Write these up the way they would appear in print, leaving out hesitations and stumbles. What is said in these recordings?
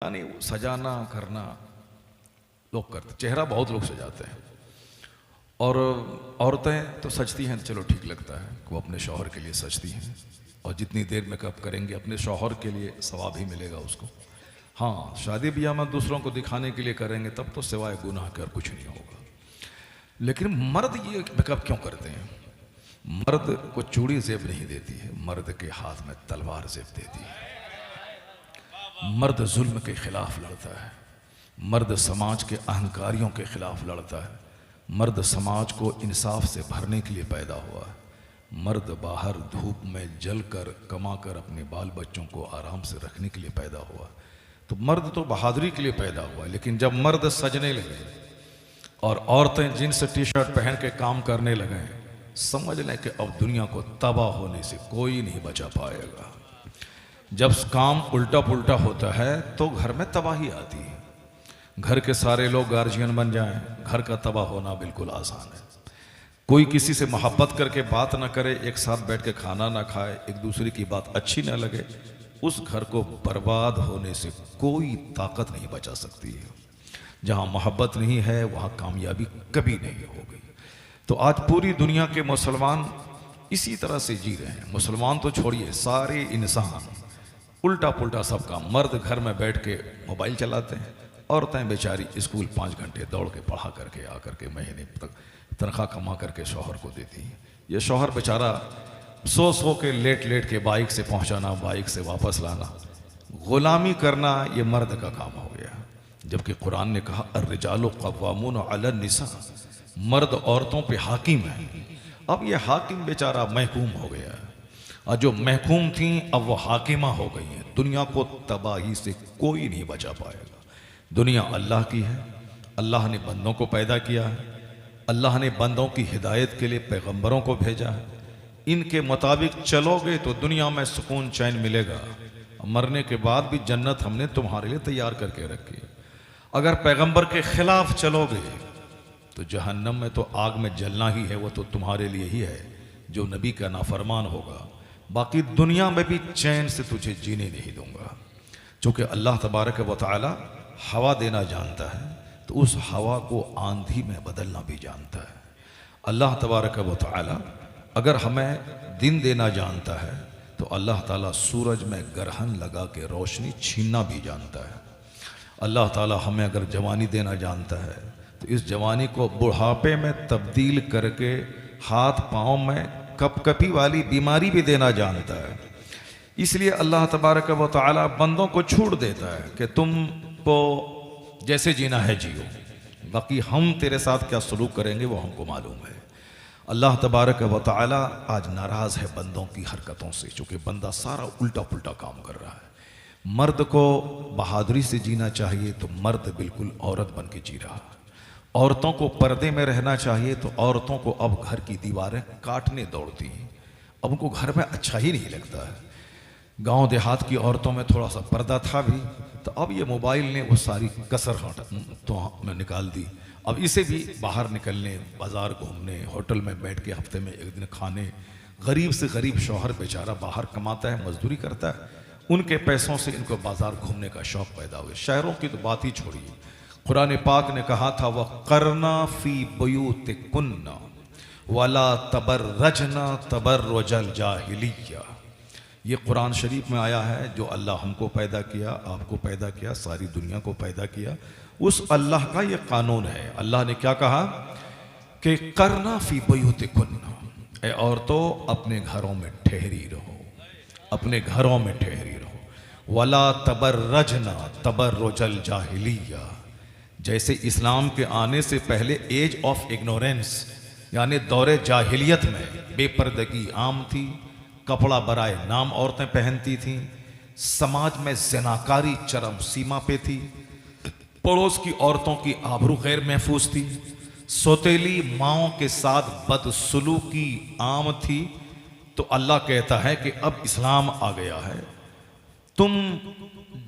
यानी सजाना करना लोग करते, चेहरा बहुत लोग सजाते हैं, और औरतें तो सजती हैं, चलो ठीक लगता है कि वो अपने शौहर के लिए सजती हैं, और जितनी देर मेकअप करेंगे अपने शौहर के लिए सवाब ही मिलेगा उसको। हाँ, शादी ब्याह में दूसरों को दिखाने के लिए करेंगे तब तो सिवाय गुनाह के और कुछ नहीं होगा। लेकिन मर्द ये मेकअप क्यों करते हैं? मर्द को चूड़ी जेब नहीं देती है, मर्द के हाथ में तलवार जेब देती है। मर्द जुल्म के खिलाफ लड़ता है, मर्द समाज के अहंकारियों के खिलाफ लड़ता है, मर्द समाज को इंसाफ से भरने के लिए पैदा हुआ है। मर्द बाहर धूप में जलकर कमाकर अपने बाल बच्चों को आराम से रखने के लिए पैदा हुआ है। तो मर्द तो बहादुरी के लिए पैदा हुआ है। लेकिन जब मर्द सजने लगे और औरतें जींस टी शर्ट पहन के काम करने लगे, समझ लें कि अब दुनिया को तबाह होने से कोई नहीं बचा पाएगा। जब काम उल्टा पुल्टा होता है तो घर में तबाही आती है। घर के सारे लोग गार्जियन बन जाएं, घर का तबाह होना बिल्कुल आसान है। कोई किसी से मोहब्बत करके बात ना करे, एक साथ बैठ के खाना ना खाए, एक दूसरे की बात अच्छी ना लगे, उस घर को बर्बाद होने से कोई ताकत नहीं बचा सकती है। जहाँ मोहब्बत नहीं है वहाँ कामयाबी कभी नहीं होगी। तो आज पूरी दुनिया के मुसलमान इसी तरह से जी रहे हैं। मुसलमान तो छोड़िए, सारे इंसान उल्टा पुल्टा सब काम। मर्द घर में बैठ के मोबाइल चलाते हैं, औरतें बेचारी स्कूल 5 घंटे दौड़ के पढ़ा करके आकर के महीने तक तनख्वाह कमा करके शौहर को देती हैं। ये शौहर बेचारा सो के लेट के बाइक से पहुंचाना, बाइक से वापस लाना, गुलामी करना, ये मर्द का काम हो गया। जबकि कुरान ने कहा अर्रिजालु क़व्वामून अला निसा, मर्द औरतों पे हाकिम है। अब ये हाकिम बेचारा महकूम हो गया है, और जो महकूम थी अब वो हाकिमा हो गई हैं। दुनिया को तबाही से कोई नहीं बचा पाएगा। दुनिया अल्लाह की है, अल्लाह ने बंदों को पैदा किया है, अल्लाह ने बंदों की हिदायत के लिए पैगंबरों को भेजा है। इनके मुताबिक चलोगे तो दुनिया में सुकून चैन मिलेगा, मरने के बाद भी जन्नत हमने तुम्हारे लिए तैयार करके रखी। अगर पैगंबर के खिलाफ चलोगे तो जहन्नम में तो आग में जलना ही है, वो तो तुम्हारे लिए ही है जो नबी का नाफरमान होगा। बाकी दुनिया में भी चैन से तुझे जीने नहीं दूंगा। चूँकि अल्लाह तबारक व तआला हवा देना जानता है, तो उस हवा को आंधी में बदलना भी जानता है। अल्लाह तबारक व तआला अगर हमें दिन देना जानता है, तो अल्लाह ताला सूरज में ग्रहण लगा के रोशनी छीनना भी जानता है। अल्लाह ताला हमें अगर जवानी देना जानता है, तो इस जवानी को बुढ़ापे में तब्दील करके हाथ पाँव में कपकपी वाली बीमारी भी देना जानता है। इसलिए अल्लाह तबारक व तआला बंदों को छूट देता है कि तुमको जैसे जीना है जियो, बाकी हम तेरे साथ क्या सलूक करेंगे वो हमको मालूम है। अल्लाह तबारक व तआला आज नाराज़ है बंदों की हरकतों से, चूँकि बंदा सारा उल्टा पुल्टा काम कर रहा है। मर्द को बहादुरी से जीना चाहिए तो मर्द बिल्कुल औरत बन के जी रहा है। औरतों को पर्दे में रहना चाहिए तो औरतों को अब घर की दीवारें काटने दौड़ती हैं। अब उनको घर में अच्छा ही नहीं लगता है। गांव देहात की औरतों में थोड़ा सा पर्दा था भी, तो अब ये मोबाइल ने वो सारी कसर तो निकाल दी। अब इसे भी बाहर निकलने, बाजार घूमने, होटल में बैठ के हफ्ते में एक दिन खाने, गरीब से गरीब शौहर बेचारा बाहर कमाता है, मजदूरी करता है, उनके पैसों से इनको बाजार घूमने का शौक पैदा हुआ। शहरों की तो बात ही छोड़िए, कुरान पाक ने कहा था वह करना फी बुयूतिकुन्ना वला तबर्रजना तबर्रुजल जाहिलिया। ये कुरान शरीफ में आया है। जो अल्लाह हमको पैदा किया, आपको पैदा किया, सारी दुनिया को पैदा किया, उस अल्लाह का ये कानून है। अल्लाह ने क्या कहा कि करना फी बुयूतिकुन्ना, ए औरतों अपने घरों में ठहरी रहो, अपने घरों में ठहरी रहो। वला तबर्रजना तबर्रुजल जाहिलिया, जैसे इस्लाम के आने से पहले एज ऑफ इग्नोरेंस यानी दौरे जाहिलियत में बेपर्दगी आम थी, कपड़ा बराए नाम औरतें पहनती थीं, समाज में ज़नाकारी चरम सीमा पे थी, पड़ोस की औरतों की आबरू गैर महफूज थी, सौतेली माओं के साथ बदसलूकी आम थी। तो अल्लाह कहता है कि अब इस्लाम आ गया है, तुम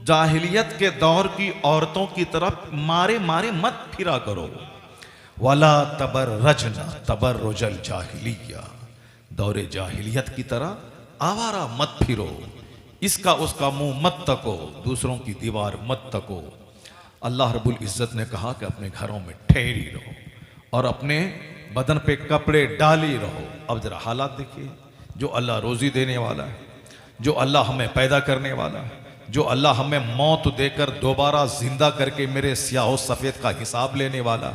जाहिलियत के दौर की औरतों की तरफ मारे मारे मत फिरा करो। वला तबर्रजना तबर्रुजल जाहिलिया, दौरे जाहिलियत की तरह आवारा मत फिरो। इसका उसका मुंह मत तको, दूसरों की दीवार मत तको। अल्लाह रब्बुल इज़्ज़त ने कहा कि अपने घरों में ठहरी रहो और अपने बदन पे कपड़े डाली रहो। अब जरा हालात देखिए, जो अल्लाह रोज़ी देने वाला है, जो अल्लाह हमें पैदा करने वाला है, जो अल्लाह हमें मौत देकर दोबारा जिंदा करके मेरे स्याह सफ़ेद का हिसाब लेने वाला,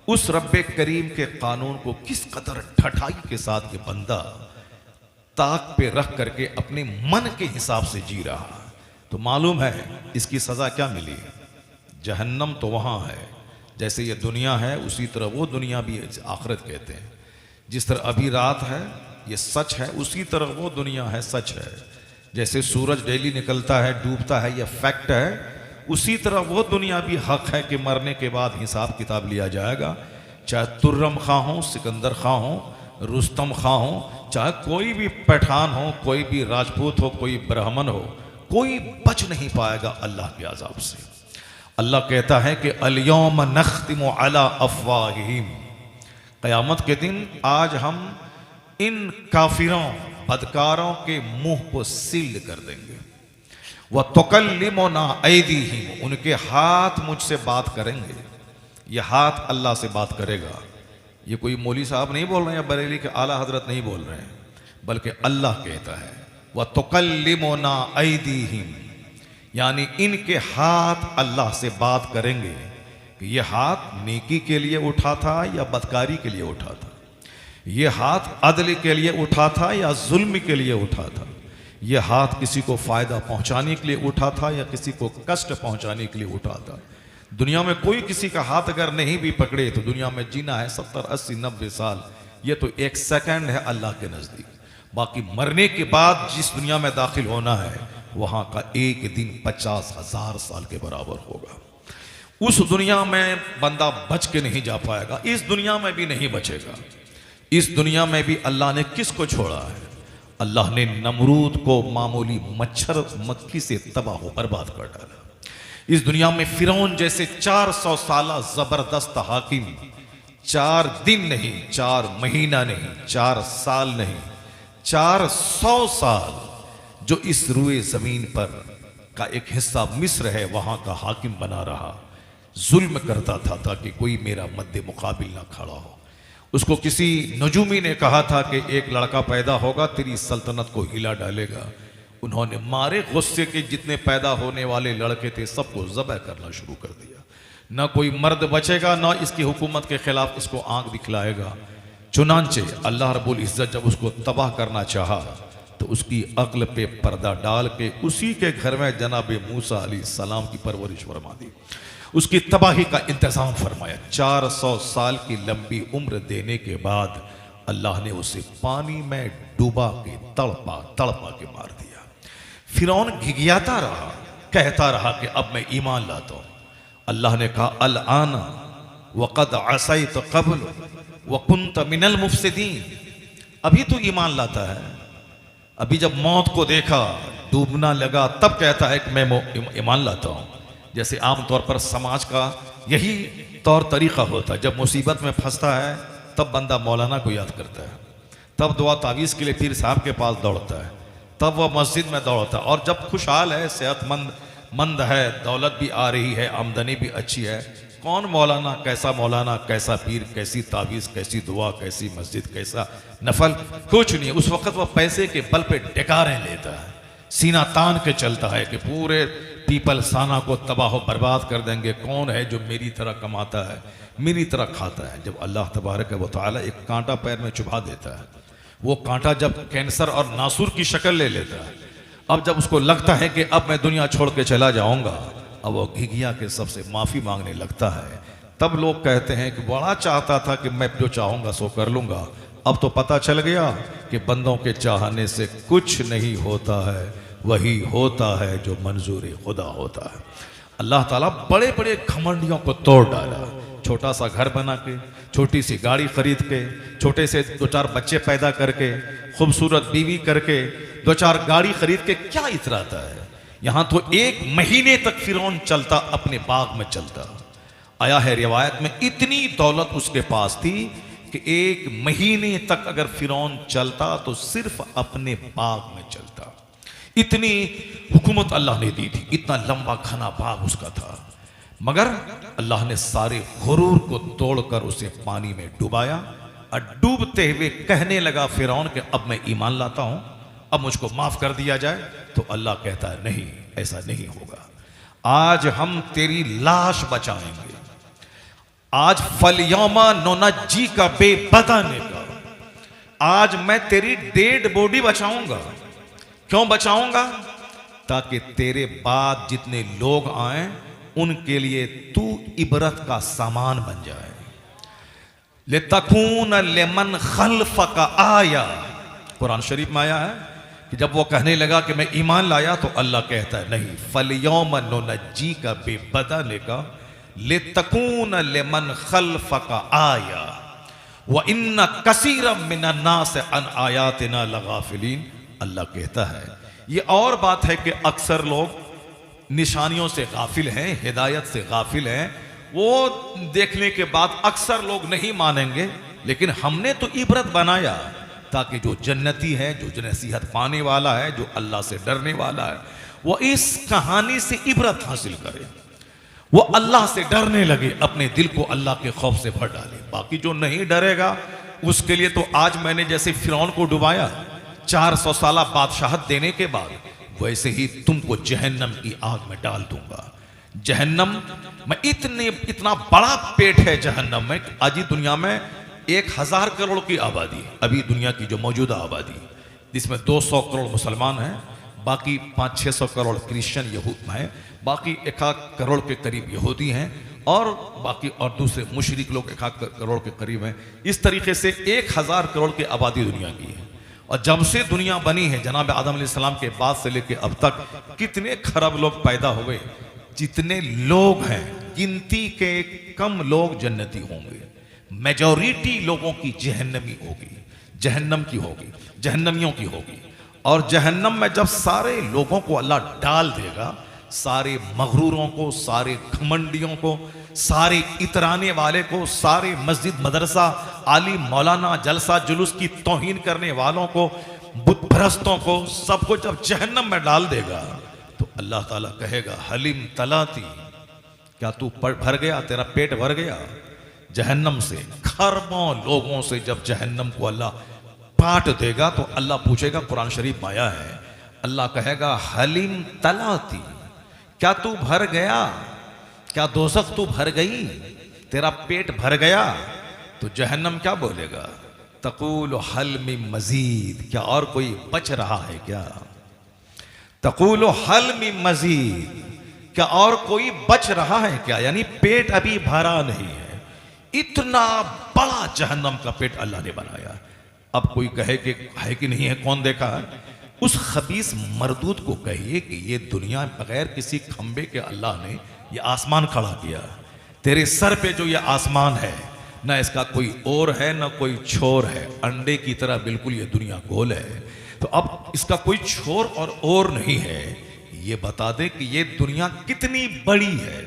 उस रब्बे करीम के कानून को किस कदर ठठाई के साथ ये बंदा ताक पे रख करके अपने मन के हिसाब से जी रहा। तो मालूम है इसकी सज़ा क्या मिली। जहन्नम तो वहाँ है, जैसे ये दुनिया है उसी तरह वो दुनिया भी है, आखिरत कहते हैं। जिस तरह अभी रात है ये सच है, उसी तरह वो दुनिया है, सच है। जैसे सूरज डेली निकलता है डूबता है, ये फैक्ट है, उसी तरह वो दुनिया भी हक है कि मरने के बाद हिसाब किताब लिया जाएगा। चाहे तुर्रम खां हो, सिकंदर खां हो, रुस्तम खां हो, चाहे कोई भी पठान हो, कोई भी राजपूत हो, कोई ब्राह्मण हो, कोई बच नहीं पाएगा अल्लाह के अज़ाब से। अल्लाह कहता है कि अल-यौम नख्तिमु अला अफ़वाहिहिम, क़यामत के दिन आज हम इन काफिरों बदकारों के मुंह को सील कर देंगे। व तुकल्लिमुना ऐदीहिम, उनके हाथ मुझसे बात करेंगे। ये हाथ अल्लाह से बात करेगा। ये कोई मौली साहब नहीं बोल रहे हैं, बरेली के आला हजरत नहीं बोल रहे हैं, बल्कि अल्लाह कहता है व तुकल्लिमुना ऐदीहिम, यानी इनके हाथ अल्लाह से बात करेंगे कि ये हाथ नेकी के लिए उठा था या बदकारी के लिए उठा था, ये हाथ अदल के लिए उठा था या जुल्म के लिए उठा था, ये हाथ किसी को फायदा पहुंचाने के लिए उठा था या किसी को कष्ट पहुंचाने के लिए उठा था। दुनिया में कोई किसी का हाथ अगर नहीं भी पकड़े तो दुनिया में जीना है 70, 80, 90 साल, ये तो एक सेकंड है अल्लाह के नज़दीक। बाकी मरने के बाद जिस दुनिया में दाखिल होना है वहां का एक दिन 50,000 साल के बराबर होगा। उस दुनिया में बंदा बच के नहीं जा पाएगा, इस दुनिया में भी नहीं बचेगा। इस दुनिया में भी अल्लाह ने किसको छोड़ा है? अल्लाह ने नमरूद को मामूली मच्छर मक्खी से तबाह बर्बाद कर डाला। इस दुनिया में फिरौन जैसे 400 साल जबरदस्त हाकिम, 4 दिन नहीं, 4 महीना नहीं, 4 साल नहीं, 400 साल जो इस रुए जमीन पर का एक हिस्सा मिस्र है वहां का हाकिम बना रहा, जुल्म करता था ताकि कोई मेरा मद्दे मुकाबिल ना खड़ा हो। उसको किसी नजूमी ने कहा था कि एक लड़का पैदा होगा तेरी सल्तनत को हिला डालेगा। उन्होंने मारे गुस्से के जितने पैदा होने वाले लड़के थे सबको ज़बह करना शुरू कर दिया। ना कोई मर्द बचेगा, ना इसकी हुकूमत के खिलाफ इसको आंख दिखलाएगा। चुनांचे अल्लाह रब्बुल इज़्ज़त जब उसको तबाह करना चाहा तो उसकी अक्ल पे पर्दा डाल के उसी के घर में जनाब मूसा अलैहिस्सलाम की परवरिश फरमा दी, उसकी तबाही का इंतज़ाम फरमाया। 400 साल की लंबी उम्र देने के बाद अल्लाह ने उसे पानी में डूबा के तड़पा तड़पा के मार दिया। फिरौन घिघियाता रहा, कहता रहा कि अब मैं ईमान लाता हूँ। अल्लाह ने कहा अल आना वक़द असैत क़ब्ल व कुन्त मिनल मुफ़सिदीन, अभी तो ईमान लाता है, अभी जब मौत को देखा डूबना लगा तब कहता है कि मैं ईमान लाता हूँ। जैसे आमतौर पर समाज का यही तौर तरीक़ा होता है, जब मुसीबत में फंसता है तब बंदा मौलाना को याद करता है, तब दुआ तावीज़ के लिए पीर साहब के पास दौड़ता है, तब वह मस्जिद में दौड़ता है। और जब खुशहाल है, सेहतमंद है, दौलत भी आ रही है, आमदनी भी अच्छी है, कौन मौलाना, कैसा पीर, कैसी तावीज़, कैसी दुआ, कैसी मस्जिद, कैसा नफल, कुछ नहीं। उस वक़्त वह पैसे के बल पे डकारें लेता है, सीना तान के चलता है कि पूरे पीपल साना को तबाह बर्बाद कर देंगे। कौन है जो मेरी तरह कमाता है, मेरी तरह खाता है? जब अल्लाह तबारक व तआला एक कांटा पैर में चुभा देता है, वो कांटा जब कैंसर और नासूर की शक्ल ले लेता है, अब जब उसको लगता है कि अब मैं दुनिया छोड़ के चला जाऊंगा, अब वो घिघिया के सबसे माफ़ी मांगने लगता है। तब लोग कहते हैं कि बड़ा चाहता था कि मैं जो चाहूँगा सो कर लूँगा, अब तो पता चल गया कि बंदों के चाहने से कुछ नहीं होता है, वही होता है जो मंजूर खुदा होता है। अल्लाह ताला बड़े बड़े घमंडियों को तोड़ डाला। छोटा सा घर बना के, छोटी सी गाड़ी खरीद के, छोटे से 2-4 बच्चे पैदा करके, खूबसूरत बीवी करके, 2-4 गाड़ी खरीद के क्या इतराता है? यहाँ तो 1 महीने तक फिरौन चलता, अपने बाग में चलता। आया है रिवायत में इतनी दौलत उसके पास थी कि 1 महीने तक अगर फिरौन चलता तो सिर्फ अपने बाग में चलता। इतनी हुकूमत अल्लाह ने दी थी, इतना लंबा घना बाग उसका था, मगर अल्लाह ने सारे गुरूर को तोड़कर उसे पानी में डुबाया और डूबते हुए कहने लगा फिरौन कि अब मैं ईमान लाता हूं, अब मुझको माफ कर दिया जाए। तो अल्लाह कहता है नहीं, ऐसा नहीं होगा, आज हम तेरी लाश बचाएंगे, आज फलयौमा नौनज्जी का बेबदन का, आज मैं तेरी डेड बॉडी बचाऊंगा। क्यों बचाऊंगा? ताकि तेरे बाद जितने लोग आए उनके लिए तू इबरत का सामान बन जाए। ले तकून लेमन खल्फक आया, कुरान शरीफ में आया है कि जब वो कहने लगा कि मैं ईमान लाया, तो अल्लाह कहता है नहीं, फलयौम नुनज्जी का बेबदन का ले तकून लेमन खल्फक आया व इन्ना कसीरम मिनन नास अन आयातिना लगाफिलीन। अल्लाह कहता है ये और बात है कि अक्सर लोग निशानियों से गाफिल हैं, हिदायत से गाफिल हैं, वो देखने के बाद अक्सर लोग नहीं मानेंगे, लेकिन हमने तो इबरत बनाया ताकि जो जन्नती है, जो नसीहत पाने वाला है, जो अल्लाह से डरने वाला है, वो इस कहानी से इबरत हासिल करे, वो अल्लाह से डरने लगे, अपने दिल को अल्लाह के खौफ से भर डाले। बाकी जो नहीं डरेगा उसके लिए तो आज मैंने जैसे फिरौन को डुबाया 400 साल बादशाहत देने के बाद, वैसे ही तुमको जहन्नम की आग में डाल दूंगा। जहन्नम में इतना बड़ा पेट है जहन्नम में, आज ही दुनिया में 1000 करोड़ की आबादी है, अभी दुनिया की जो मौजूदा आबादी, जिसमें 200 करोड़ मुसलमान हैं, बाकी 500-600 करोड़ क्रिश्चियन यहूद हैं, बाकी 1 करोड़ के करीब यहूदी हैं, और बाकी और दूसरे मुशरिक लोग 1 करोड़ के करीब हैं। इस तरीके से 1000 करोड़ की आबादी दुनिया की है। और जब से दुनिया बनी है, जनाब आदम अलैहिस्सलाम के बाद से लेकर अब तक कितने खरब लोग पैदा हुए, जितने लोग हैं गिनती के कम लोग जन्नती होंगे, मेजॉरिटी लोगों की जहन्नमी होगी, जहन्नम की होगी, जहन्नमियों की होगी। और जहन्नम में जब सारे लोगों को अल्लाह डाल देगा, सारे मगरूरों को, सारे घमंडियों को, सारे इतराने वाले को, सारे मस्जिद मदरसा आलिम मौलाना जलसा जुलूस की तौहीन करने वालों को, बुत परस्तों को, सबको जब जहन्नम में डाल देगा, तो अल्लाह ताला कहेगा हलीम तलाती, क्या तू भर गया, तेरा पेट भर गया? जहन्नम से खरबों लोगों से जब जहन्नम को अल्लाह पाट देगा, तो अल्लाह पूछेगा, कुरान शरीफ में आया है, अल्लाह कहेगा हलीम तलाती, क्या तू भर गया? क्या दोज़ख तू भर गई? तेरा पेट भर गया? तो जहन्नम क्या बोलेगा? तक़ूल हल मिन मजीद, क्या और कोई बच रहा है क्या? तक़ूल हल मिन मजीद, क्या और कोई बच रहा है क्या? यानी पेट अभी भरा नहीं है। इतना बड़ा जहन्नम का पेट अल्लाह ने बनाया। अब कोई कहे कि है कि नहीं है, कौन देखा है? उस खबीस मरदूद को कहिए कि ये दुनिया बगैर किसी खंबे के अल्लाह ने ये आसमान खड़ा किया, तेरे सर पे जो ये आसमान है, ना इसका कोई ओर है ना कोई छोर है, अंडे की तरह बिल्कुल ये दुनिया गोल है। तो अब इसका कोई छोर और ओर नहीं है, ये बता दे कि ये दुनिया कितनी बड़ी है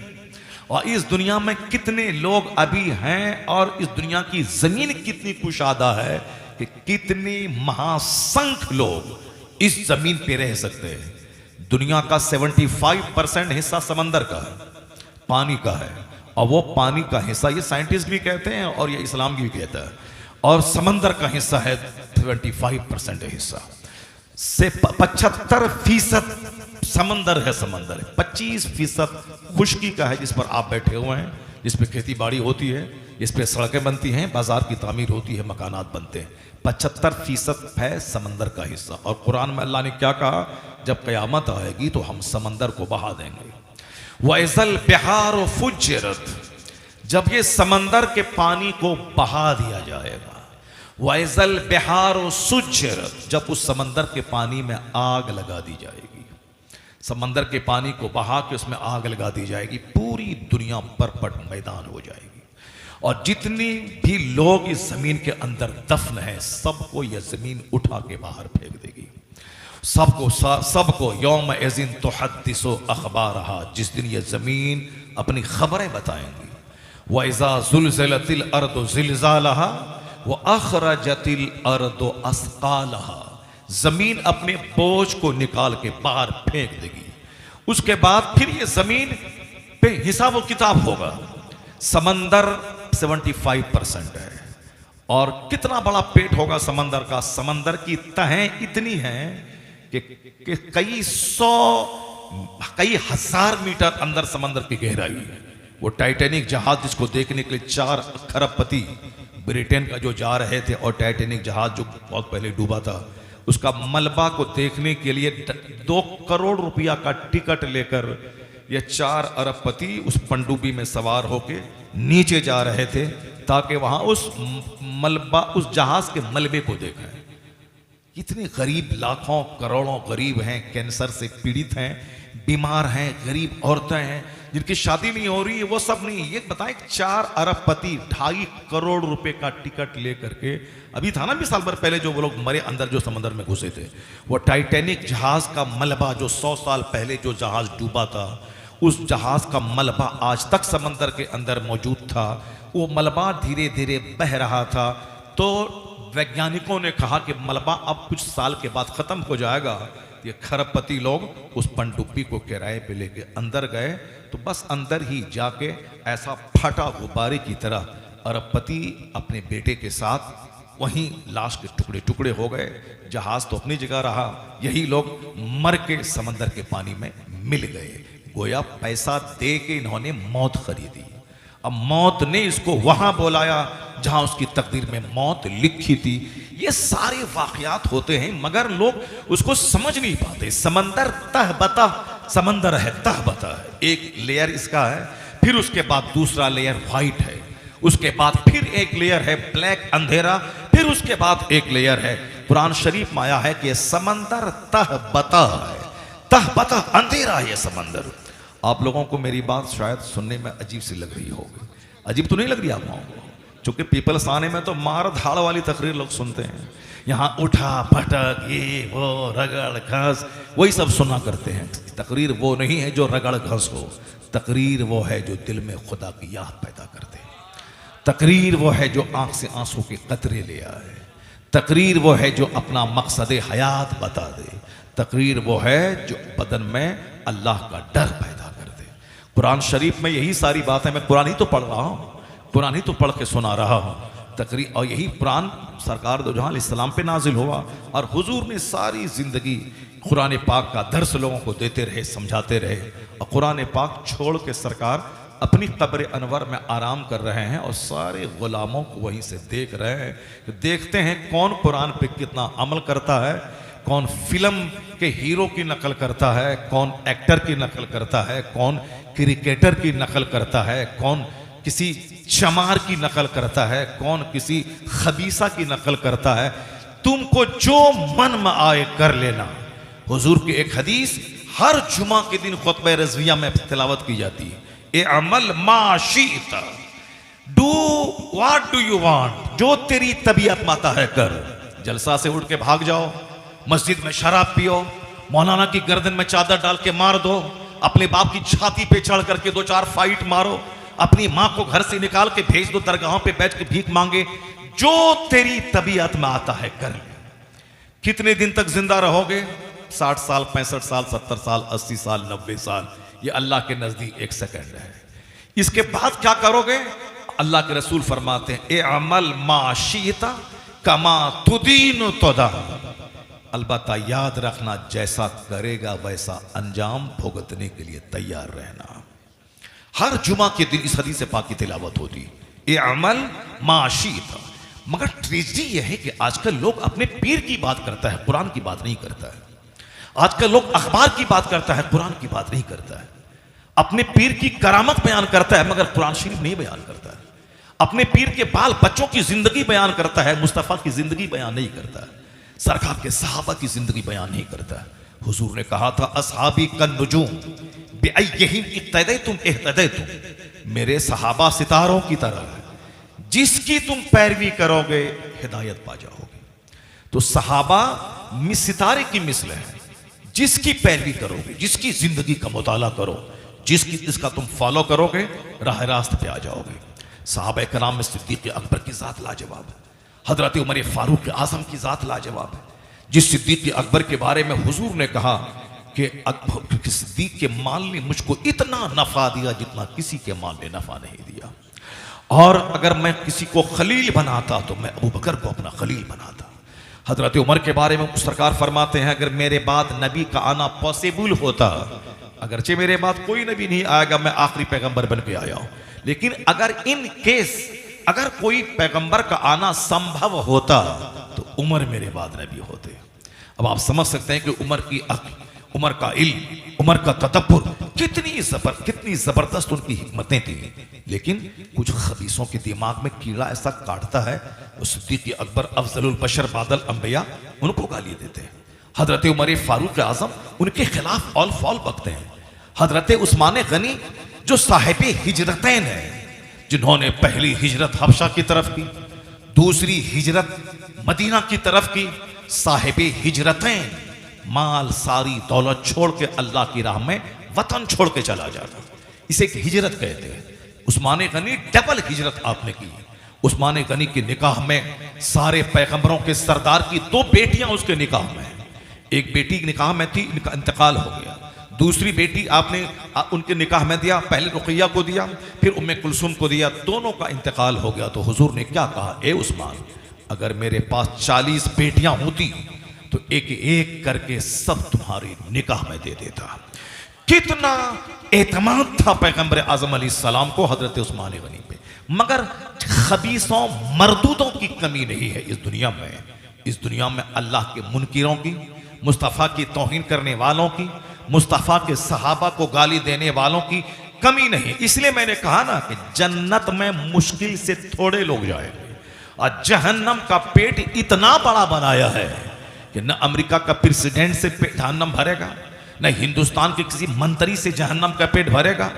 और इस दुनिया में कितने लोग अभी हैं, और इस दुनिया की जमीन कितनी कुशादा है कि कितनी महासंख्य लोग इस जमीन पे रह सकते हैं। दुनिया का 75% हिस्सा समंदर का है, पानी का है, और वो पानी का हिस्सा ये साइंटिस्ट भी कहते हैं और ये इस्लाम भी कहता है, और समंदर का हिस्सा है 25% हिस्सा से 75% समंदर है, समंदर है, 25% खुश्की का है जिस पर आप बैठे हुए हैं, जिस पे खेती बाड़ी होती है, जिस पे सड़कें बनती हैं, बाजार की तामीर होती है, मकानात बनते हैं। 75% है समंदर का हिस्सा। और कुरान में अल्लाह ने क्या कहा? जब क़यामत आएगी तो हम समंदर को बहा देंगे। वइज़ल बिहार फुज्जिरत, जब ये समंदर के पानी को बहा दिया जाएगा। वइज़ल बिहार सुज्जिरत, जब उस समंदर के पानी में आग लगा दी जाएगी, समंदर के पानी को बहा के उसमें आग लगा दी जाएगी, पूरी दुनिया परपट मैदान हो जाएगी, और जितनी भी लोग इस जमीन के अंदर दफन है, सबको यह जमीन उठा के बाहर फेंक देगी। सबको यौम इज़िन तुहद्दिसु अखबारहा, जिस दिन यह जमीन अपनी खबरें बताएंगी। व इज़ा ज़ुलज़िलतिल अर्दु ज़िलज़ालहा व अखरजतिल अर्दु अस्क़ालहा, जमीन अपने बोझ को निकाल के बाहर फेंक देगी। उसके बाद फिर ये जमीन पे हिसाब किताब होगा। समंदर 75% है और कितना बड़ा पेट होगा समंदर का। समंदर की तहें इतनी हैं कि कई हजार मीटर अंदर समंदर की गहराई है। वो टाइटैनिक जहाज जिसको देखने के लिए 4 खरबपति ब्रिटेन का जो जा रहे थे और टाइटैनिक जहाज जो बहुत पहले डूबा था, उसका मलबा को देखने के लिए 2 करोड़ रुपया का टिकट लेकर ये 4 अरबपति उस पनडुब्बी में सवार होके नीचे जा रहे थे ताकि वहां उस जहाज के मलबे को देखें। कितने गरीब, लाखों करोड़ों गरीब हैं, कैंसर से पीड़ित हैं, बीमार हैं, गरीब औरतें हैं जिनकी शादी नहीं हो रही है, वो सब नहीं। ये बताएं 4 अरबपति 2.5 करोड़ रुपए का टिकट लेकर के, अभी था ना 20 साल भर पहले जो वो लोग मरे अंदर जो समंदर में घुसे थे, वो टाइटैनिक जहाज का मलबा जो 100 साल पहले जो जहाज डूबा था, उस जहाज का मलबा आज तक समंदर के अंदर मौजूद था। वो मलबा धीरे धीरे बह रहा था। तो वैज्ञानिकों ने कहा कि मलबा अब कुछ साल के बाद खत्म हो जाएगा। ये खरबपति लोग उस पनडुब्बी को किराए पे लेके अंदर गए तो बस अंदर ही जाके ऐसा फटा गुब्बारे की तरह अरबपति अपने बेटे के साथ वहीं लाश के टुकड़े टुकड़े हो गए। जहाज तो अपनी जगह रहा, यही लोग मर के समंदर के पानी में मिल गए। गोया पैसा दे के इन्होंने मौत खरीदी। अब मौत ने इसको वहां बुलाया जहां उसकी तकदीर में मौत लिखी थी। ये सारे वाकयात होते हैं मगर लोग उसको समझ नहीं पाते। समंदर तहबता समंदर है, तहबता है। एक लेयर इसका है, फिर उसके बाद दूसरा लेयर व्हाइट है, उसके बाद फिर एक लेयर है ब्लैक अंधेरा, फिर उसके बाद एक लेयर है। कुरान शरीफ में आया है कि समंदर तहबता है, तहबता अंधेरा है ये समंदर। आप लोगों को मेरी बात शायद सुनने में अजीब सी लग रही होगी। अजीब तो नहीं लग रही आप लोगों को? चूंकि पीपल्स आने में तो मार धाड़ वाली तकरीर लोग सुनते हैं, यहाँ उठा भटक, ये वो, रगड़ घस, वही सब सुना करते हैं। तकरीर वो नहीं है जो रगड़ घस हो, तकरीर वो है जो दिल में खुदा की याद पैदा कर दे। तकरीर वो है जो आंख से आंसू के कतरे ले आए। तकरीर वो है जो अपना मकसद हयात बता दे। तकरीर वो है जो बदन में अल्लाह का डर पैदा कर दे। कुरान शरीफ में यही सारी बातें, मैं कुरान ही तो पढ़ रहा हूँ, कुरान ही तो पढ़ के सुना रहा हूँ। तकरीर और यही कुरान सरकार दो जहां इस्लाम पे नाजिल हुआ और हुजूर ने सारी जिंदगी कुरान पाक का दर्स लोगों को देते रहे, समझाते रहे। और कुरान पाक छोड़ के सरकार अपनी कब्र अनवर में आराम कर रहे हैं और सारे गुलामों को वहीं से देख रहे हैं। देखते हैं कौन कुरान पे कितना अमल करता है, कौन फिल्म के हीरो की नकल करता है, कौन एक्टर की नकल करता है, कौन क्रिकेटर की नकल करता है, कौन किसी चमार की नकल करता है, कौन किसी खबीसा की नकल करता है। तुमको जो मन में आए कर लेना। हुजूर की एक हदीस हर जुमा के दिन खुतबा रज़विया में तिलावत की जाती है। ए अमल माशीता, do what do you want, जो तेरी तबीयत माता है कर। जलसा से उठ के भाग जाओ, मस्जिद में शराब पियो, मौलाना की गर्दन में चादर डाल के मार दो, अपने बाप की छाती पे चढ़ करके 2-4 फाइट मारो, अपनी माँ को घर से निकाल के भेज दो दरगाहों पे बैठ के भीख मांगे, जो तेरी तबीयत में आता है कर। कितने दिन तक जिंदा रहोगे? 60 साल, 65 साल, 70 साल, 80 साल, 90 साल। ये अल्लाह के नजदीक 1 सेकंड है। इसके बाद क्या करोगे? अल्लाह के रसूल फरमाते हैं ए अमल माशीता कमा तुदीन तुदा। अलबत्ता याद रखना, जैसा करेगा वैसा अंजाम भुगतने के लिए तैयार रहना। हर जुमा के दिन इस हदीस पाक की तिलावत होती है, ए अमल माशीता। मगर ट्रेजेडी यह है कि आजकल लोग अपने पीर की बात करता है, कुरान की बात नहीं करता है। आजकल लोग अखबार की बात करता है, कुरान की बात नहीं करता है। अपने पीर की करामत बयान करता है मगर कुरान शरीफ नहीं बयान करता है। अपने पीर के बाल बच्चों की जिंदगी बयान करता है, मुस्तफा की जिंदगी बयान नहीं करता है। सरकार के सहाबा की जिंदगी बयान नहीं करता है। हुजूर ने कहा था असहाबी कन नुजूम बिअय्यिहिम इक्तदैतुम इह्तदैतुम, मेरे सहाबा सितारों की तरह है, जिसकी तुम पैरवी करोगे हिदायत पा जाओगे। तो सहाबा सितारे की मिसल है, जिसकी पैरवी करोगे, जिसकी जिंदगी का मुताला करो, जिसका तुम फॉलो करोगे, राह रास्त पे आ जाओगे। सहाबा कराम में सिद्दीक़ अकबर की जात लाजवाब है, हजरत उमर फारूक आजम की जात लाजवाब है, जिस सिद्दीक अकबर के बारे में हुजूर ने कहा कि सिद्दीक के माल ने मुझको इतना नफा दिया जितना किसी के माल ने नफा नहीं दिया, और अगर मैं किसी को खलील बनाता तो मैं अबू बकर को अपना खलील बनाता। हजरत उमर के बारे में सरकार फरमाते हैं, अगर मेरे बाद नबी का आना पॉसिबल होता, अगरचे मेरे बाद कोई नबी नहीं आएगा, मैं आखिरी पैगंबर बन के आया हूं, लेकिन अगर इन केस अगर कोई पैगंबर का आना संभव होता तो उमर मेरे बाद नबी होते। अब आप समझ सकते हैं कि उमर की अक्ल, उमर का इल्म, उमर का तदब्बुर, कितनी जबरदस्त उनकी हिकमतें थी। लेकिन कुछ खबीसों के दिमाग में कीड़ा ऐसा काटता है, वो सिद्दीक अकबर अफजलुल बशर बादल अंबिया, उनको गाली देते हैं। हजरत उमर फारूक आजम उनके खिलाफ ऑल फॉल बकते हैं। हजरत उस्मान गनी जो साहिब हिजरतैन है, जिन्होंने पहली हिजरत हबशा की तरफ की, दूसरी हिजरत मदीना की तरफ की, साहिब हिजरतैन, माल सारी दौलत छोड़ के अल्लाह की राह में वतन छोड़ के चला जाता, इसे एक हिजरत कहते हैं। उस्मान गनी डबल हिजरत आपने की। उस्मान गनी के निकाह में सारे पैगंबरों के सरदार की 2 बेटियां उसके निकाह में, एक बेटी निकाह में थी, इनका इंतकाल हो गया, दूसरी बेटी आपने उनके निकाह में दिया, पहले रुकैया को दिया, फिर उम्मे कुलसुम को दिया, दोनों का इंतकाल हो गया। तो हुजूर ने क्या कहा, ए उस्मान, अगर मेरे पास 40 बेटियां होती तो एक एक करके सब तुम्हारे निकाह में दे देता। कितना एतमाद था पैगंबर आजम अलैहिस्सलाम को हजरत उस्मान गनी पे। मगर खबीसों मरदूदों की कमी नहीं है इस दुनिया में। इस दुनिया में अल्लाह के मुनकिरों की, मुस्तफ़ा की तौहीन करने वालों की, मुस्तफ़ा के सहाबा को गाली देने वालों की कमी नहीं। इसलिए मैंने कहा ना कि जन्नत में मुश्किल से थोड़े लोग जाएंगे, और जहन्नम का पेट इतना बड़ा बनाया है कि न अमेरिका का प्रेसिडेंट से जहन्नम भरेगा, न हिंदुस्तान के किसी मंत्री से जहन्नम का पेट भरेगा,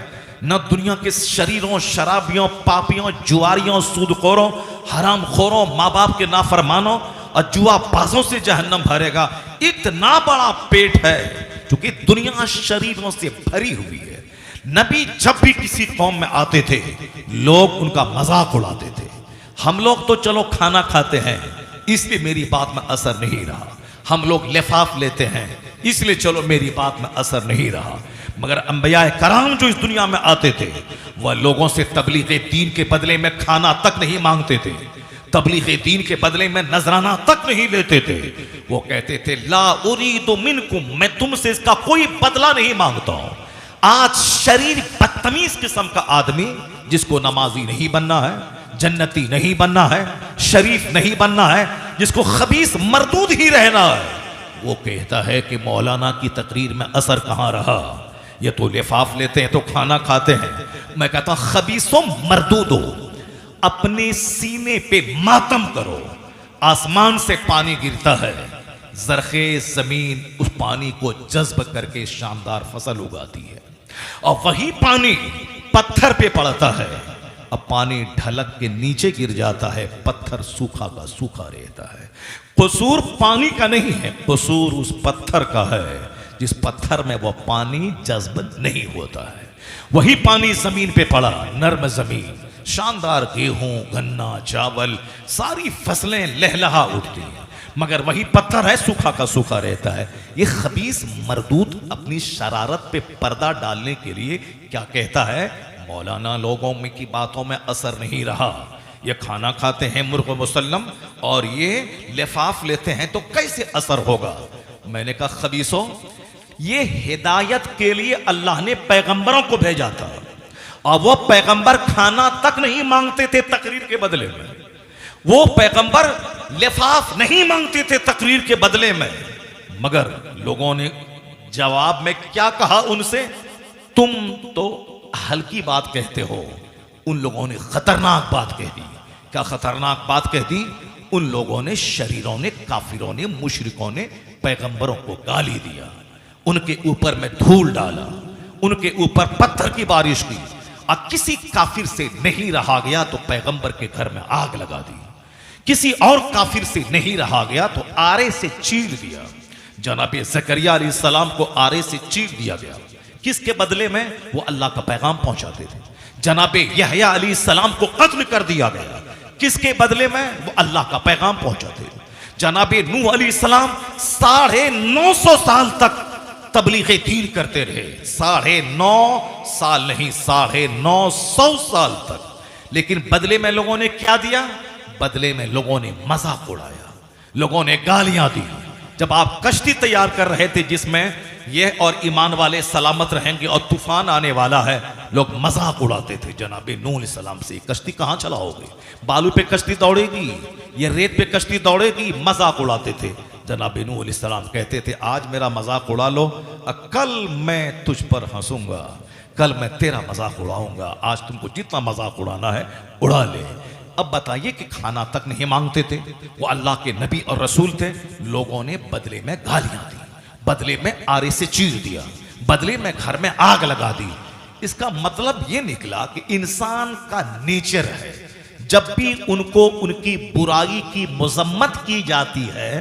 न दुनिया के शरीरों, शराबियों, पापियों, जुआरियों, सूदखोरों, हरामखोरों, माँ बाप के नाफरमानों और जुआबाजों से जहन्नम भरेगा। इतना बड़ा पेट है क्योंकि दुनिया शरीरों से भरी हुई है। नबी जब भी किसी कौम में आते थे लोग उनका मजाक उड़ाते थे। हम लोग तो चलो खाना खाते हैं इसलिए मेरी बात में असर नहीं रहा, हम लोग लिफाफ लेते हैं इसलिए चलो मेरी बात में असर नहीं रहा। मगर अंबिया कराम जो इस दुनिया में आते थे वह लोगों से तबलीग दीन के बदले में खाना तक नहीं मांगते थे, तबलीग दीन के बदले में नजराना तक नहीं लेते थे। वो कहते थे ला उरीदु मिनकुम, मैं तुमसे इसका कोई बदला नहीं मांगता हूं। आज शरीर बदतमीज किस्म का आदमी जिसको नमाजी नहीं बनना है, जन्नती नहीं बनना है, शरीफ नहीं बनना है, जिसको खबीस मरदूद ही रहना है, वो कहता है कि मौलाना की तकरीर में असर कहां रहा, ये तो लिफाफ लेते हैं तो खाना खाते हैं। मैं कहता हूं खबीसों मरदूदो, अपने सीने पे मातम करो। आसमान से पानी गिरता है, जरखेज जमीन उस पानी को जज्ब करके शानदार फसल उगाती है, और वही पानी पत्थर पे पड़ता है। अब पानी ढलक के नीचे गिर जाता है, पत्थर सूखा का सूखा रहता है। कसूर पानी का नहीं है, कसूर उस पत्थर का है जिस पत्थर में वो पानी जज्ब नहीं होता है। वही पानी जमीन पे पड़ा, नर्म जमीन, शानदार गेहूं, गन्ना, चावल, सारी फसलें लहलहा उठती हैं, मगर वही पत्थर है सूखा का सूखा रहता है। ये खबीस मरदूद अपनी शरारत पे पर्दा डालने के लिए क्या कहता है, मौलाना लोगों में की बातों में असर नहीं रहा, ये खाना खाते हैं मुर्ग मुसल्लम और ये लिफाफ लेते हैं तो कैसे असर होगा। मैंने कहा खबीसों, ये हिदायत के लिए अल्लाह ने पैगंबरों को भेजा था, और वो पैगंबर खाना तक नहीं मांगते थे तकरीर के बदले में, वो पैगंबर लिफाफ नहीं मांगते थे तकरीर के बदले में। मगर लोगों ने जवाब में क्या कहा उनसे, तुम तो हल्की बात कहते हो। उन लोगों ने खतरनाक बात कह दी। क्या खतरनाक बात कह दी? उन लोगों ने, शरीरों ने, काफिरों ने, मुशरिकों ने पैगंबरों को गाली दिया, उनके ऊपर में धूल डाला, उनके ऊपर पत्थर की बारिश की, और किसी काफिर से नहीं रहा गया तो पैगंबर के घर में आग लगा दी, किसी और काफिर से नहीं रहा गया तो आरे से चीर दिया। जनाबे ज़करिया अलैहिस्सलाम को आरे से चीर दिया गया, किसके बदले में? वो अल्लाह का पैगाम पहुंचाते थे। जनाबे यहया अलैहिस्सलाम को कत्ल कर दिया गया, किसके बदले में? वो अल्लाह का पैगाम पहुंचाते थे। जनाबे नूह अलैहिस्सलाम 950 साल तक तबलीग दीन करते रहे, 950 साल नहीं 950 साल तक। लेकिन बदले में लोगों ने क्या दिया? बदले में लोगों ने मजाक उड़ाया, लोगों ने गालियां दी। जब आप कश्ती तैयार कर रहे थे जिसमें ये और ईमान वाले सलामत रहेंगे और तूफान आने वाला है, लोग मजाक उड़ाते थे जनाबे नूह अलैहिस्सलाम से, कश्ती कहां चलाओगे, बालू पे कश्ती दौड़ेगी, ये रेत पे कश्ती दौड़ेगी, मजाक उड़ाते थे। जनाबे नूह अलैहिस्सलाम कहते थे आज मेरा मजाक उड़ा लो, कल मैं तुझ पर हंसूंगा, कल मैं तेरा मजाक उड़ाऊंगा, आज तुमको जितना मजाक उड़ाना है उड़ा ले। अब बताइए कि खाना तक नहीं मांगते थे, वो अल्लाह के नबी और रसूल थे, लोगों ने बदले में गालियां दी, बदले में आरे से चीर दिया, बदले में घर में आग लगा दी। इसका मतलब ये निकला कि इंसान का नेचर है, जब भी उनको उनकी बुराई की मजम्मत की जाती है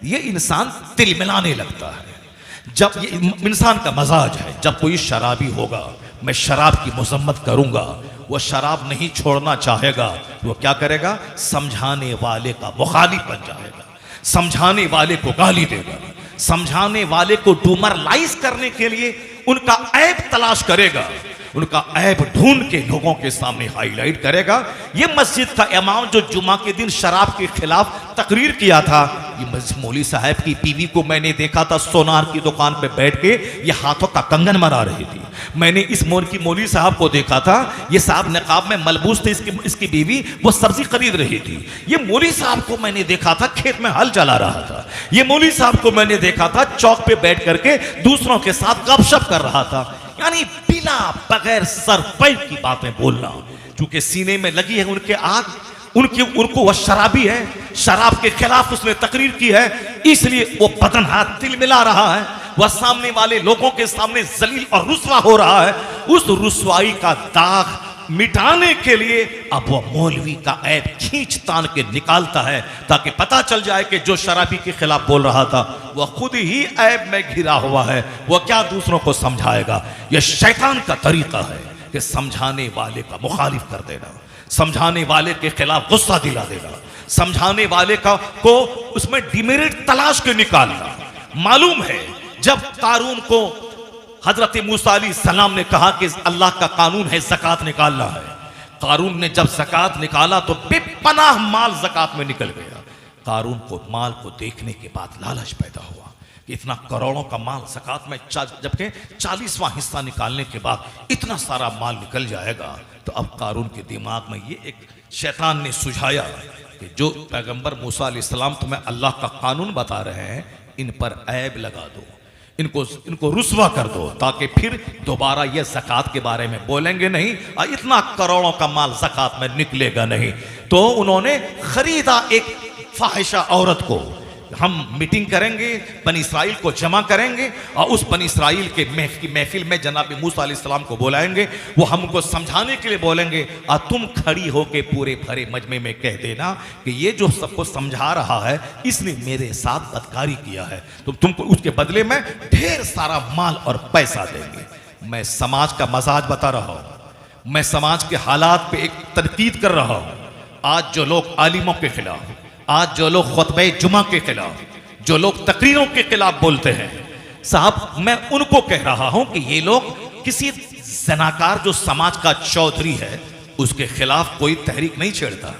ये इंसान तिलमिलाने लगता है। जब ये इंसान का मजाज है, जब कोई शराबी होगा मैं शराब की मजम्मत करूंगा, वो शराब नहीं छोड़ना चाहेगा, वो क्या करेगा? समझाने वाले का मुखालिफ बन जाएगा, समझाने वाले को गाली देगा, समझाने वाले को डूमरलाइज करने के लिए उनका ऐब तलाश करेगा, उनका ऐब ढूंढ के लोगों के सामने हाईलाइट करेगा। ये मस्जिद का इमाम जो जुमा के दिन शराब के खिलाफ तकरीर किया था, ये मौलवी साहब की बीवी को मैंने देखा था सोनार की दुकान पे बैठ के ये हाथों का कंगन मरा रही थी। मैंने इस मौलवी साहब को देखा था, ये साहब नकाब में मलबूस थे, इसकी बीवी वो सब्जी खरीद रही थी। ये मौलवी साहब को मैंने देखा था खेत में हल चला रहा था। ये मौलवी साहब को मैंने देखा था चौक पे बैठ करके दूसरों के साथ गपशप कर रहा था। यानी बिना बगैर सर पैर की बातें बोलना, क्योंकि सीने में लगी है उनके आग, उनको वह शराबी है, शराब के खिलाफ उसने तकरीर की है, इसलिए वो बदन हाथ तिल मिला रहा है, वह सामने वाले लोगों के सामने जलील और रुस्वा हो रहा है। उस रुस्वाई का दाग मिटाने के लिए अब वह मौलवी का ऐब खींच तान के निकालता है, ताकि पता चल जाए कि जो शराबी के खिलाफ बोल रहा था वह खुद ही ऐब में घिरा हुआ है, वह क्या दूसरों को समझाएगा। यह शैतान का तरीका है कि समझाने वाले का मुखालिफ कर देना, समझाने वाले के खिलाफ गुस्सा दिला देना, समझाने वाले को उसमें डिमेरिट तलाश के निकालना। मालूम है जब कारून को हजरत मूसा अलैहिस्सलाम ने कहा कि अल्लाह का कानून है ज़कात निकालना है, कारून ने जब ज़कात निकाला तो बेपनाह माल ज़कात में निकल गया। कारून को माल को देखने के बाद लालच पैदा हुआ कि इतना करोड़ों का माल ज़कात में, जबकि 40वां हिस्सा निकालने के बाद इतना सारा माल निकल जाएगा। तो अब कारून के दिमाग में ये एक शैतान ने सुझाया कि जो पैगंबर मूसा अलैहिस्सलाम तुम्हें अल्लाह का कानून बता रहे हैं, इन पर ऐब लगा दो, इनको रुस्वा कर दो, ताकि फिर दोबारा ये ज़कात के बारे में बोलेंगे नहीं, इतना करोड़ों का माल ज़कात में निकलेगा नहीं। तो उन्होंने खरीदा एक फाहिशा औरत को, हम मीटिंग करेंगे, बनी इसराइल को जमा करेंगे और उस बनी इसराइल के महफिल में जनाब मूसा अलैहिस्सलाम को बुलाएंगे, वो हमको समझाने के लिए बोलेंगे और तुम खड़ी होके पूरे भरे मजमे में कह देना कि ये जो सबको समझा रहा है इसने मेरे साथ बदकारी किया है, तो तुमको उसके बदले में ढेर सारा माल और पैसा देंगे। मैं समाज का मजाज बता रहा हूं, मैं समाज के हालात पे एक तनकीद कर रहा हूं। आज जो लोग आलिमों के खिलाफ, आज जो लोग खुतबे जुमा के खिलाफ, जो लोग तकरीरों के खिलाफ बोलते हैं, साहब मैं उनको कह रहा हूं कि ये लोग किसी जनाकार जो समाज का चौधरी है उसके खिलाफ कोई तहरीक नहीं छेड़ता।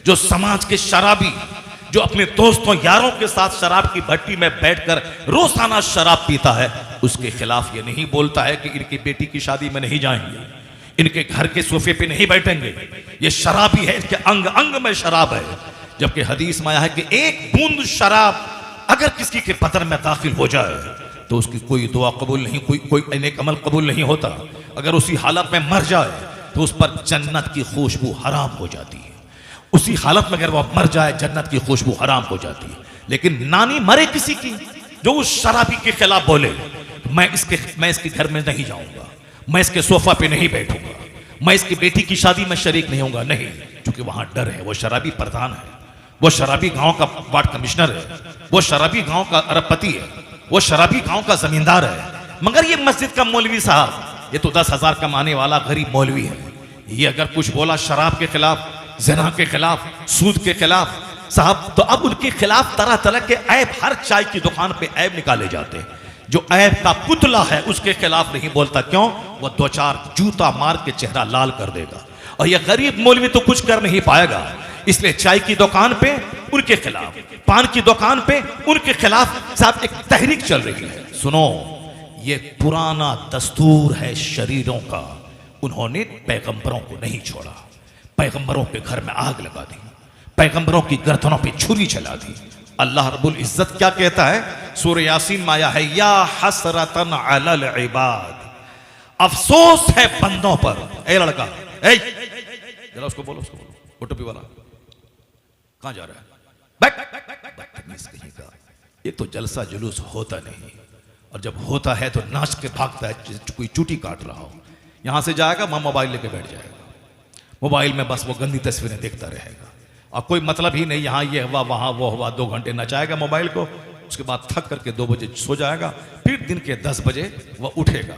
जो समाज के शराबी, जो अपने दोस्तों यारों के साथ शराब की भट्टी में बैठकर रोजाना शराब पीता है, उसके खिलाफ ये नहीं बोलता है कि इनकी बेटी की शादी में नहीं जाएंगे, इनके घर के सोफे पे नहीं बैठेंगे, ये शराबी है, इसके अंग अंग में शराब है। जबकि हदीस में आया है कि एक बूंद शराब अगर किसी के बदन में दाखिल हो जाए तो उसकी कोई दुआ कबूल नहीं, कोई नेक अमल कबूल नहीं होता। अगर उसी हालत में मर जाए तो उस पर जन्नत की खुशबू हराम हो जाती है। उसी हालत में अगर वह मर जाए जन्नत की खुशबू हराम हो जाती है। लेकिन नानी मरे किसी की जो उस शराबी के खिलाफ बोले मैं इसके घर में नहीं जाऊंगा, मैं इसके सोफा पे नहीं बैठूंगा, मैं इसकी बेटी की शादी में शरीक नहीं होऊंगा, नहीं, क्योंकि वहां डर है। वो शराबी प्रधान है, वो शराबी गांव का वार्ड कमिश्नर है, वो शराबी गांव का अरबपति है, वो शराबी गांव का जमींदार है। मगर ये मस्जिद का मौलवी साहब, ये तो 10,000 कमाने वाला गरीब मौलवी है, ये अगर कुछ बोला शराब के खिलाफ, ज़िना के खिलाफ, सूद के खिलाफ, साहब, तो अब उनके खिलाफ तरह तरह के ऐब, हर चाय की दुकान पे ऐब निकाले जाते हैं। जो ऐब का पुतला है उसके खिलाफ नहीं बोलता, क्यों? वो दो चार जूता मार के चेहरा लाल कर देगा, और ये गरीब मौलवी तो कुछ कर नहीं पाएगा। इसलिए चाय की दुकान पे उनके खिलाफ, पान की दुकान पे उनके खिलाफ साहब एक तहरीक चल रही है। सुनो, ये पुराना दस्तूर है शरीरों का। उन्होंने पैगंबरों को नहीं छोड़ा, पैगंबरों के घर में आग लगा दी, पैगंबरों की गर्दनों पे छुरी चला दी। अल्लाह रब्बुल इज्जत क्या कहता है? सूरह यासीन में आया है, या हसरतन अलल इबाद, अफसोस है बंदों पर। ए लड़का, ए जरा उसको बोलो, उसको बोलो, वो टोपी वाला कहां जा रहा है? बदतमीज कहीं का। एक तो जलसा जुलूस होता नहीं, और जब होता है तो नाच के भागता है, कोई चूटी काट रहा हो। यहां से जाएगा, वहां मोबाइल लेके बैठ जाएगा, मोबाइल में बस वो गंदी तस्वीरें देखता रहेगा, और कोई मतलब ही नहीं, यहां ये हुआ वहां वो हुआ। 2 घंटे नचाएगा मोबाइल को, उसके बाद थक करके 2 बजे सो जाएगा, फिर दिन के 10 बजे वह उठेगा।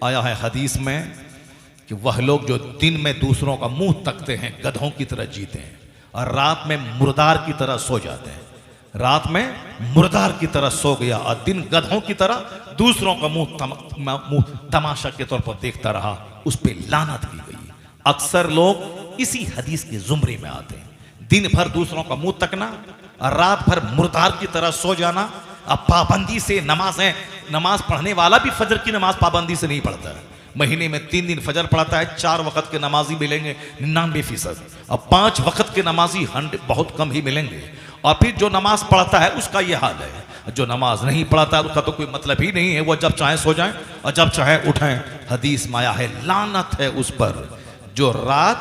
आया है हदीस में कि वह लोग जो दिन में दूसरों का मुंह तकते हैं, गधों की तरह जीते हैं, और रात में मुर्दार की तरह सो जाते हैं। रात में मुर्दार की तरह सो गया, और दिन गधों की तरह दूसरों का मुंह तमाशा के तौर पर देखता रहा, उस पर लानत की गई। अक्सर लोग इसी हदीस के जुमरे में आते हैं, दिन भर दूसरों का मुंह तकना, रात भर मुर्दार की तरह सो जाना। अब पाबंदी से नमाज पढ़ने वाला भी फजर की नमाज पाबंदी से नहीं पढ़ता है। महीने में 3 दिन फजर पढ़ता है, 4 वक्त के नमाजी मिलेंगे 99%। अब 5 वक्त के नमाजी बहुत कम ही मिलेंगे। और फिर जो नमाज पढ़ता है उसका ये हाल है, जो नमाज नहीं पढ़ता है उसका तो कोई मतलब ही नहीं है, वो जब चाहे सो जाए और जब चाहे उठें। हदीस में आया है, लानत है उस पर जो रात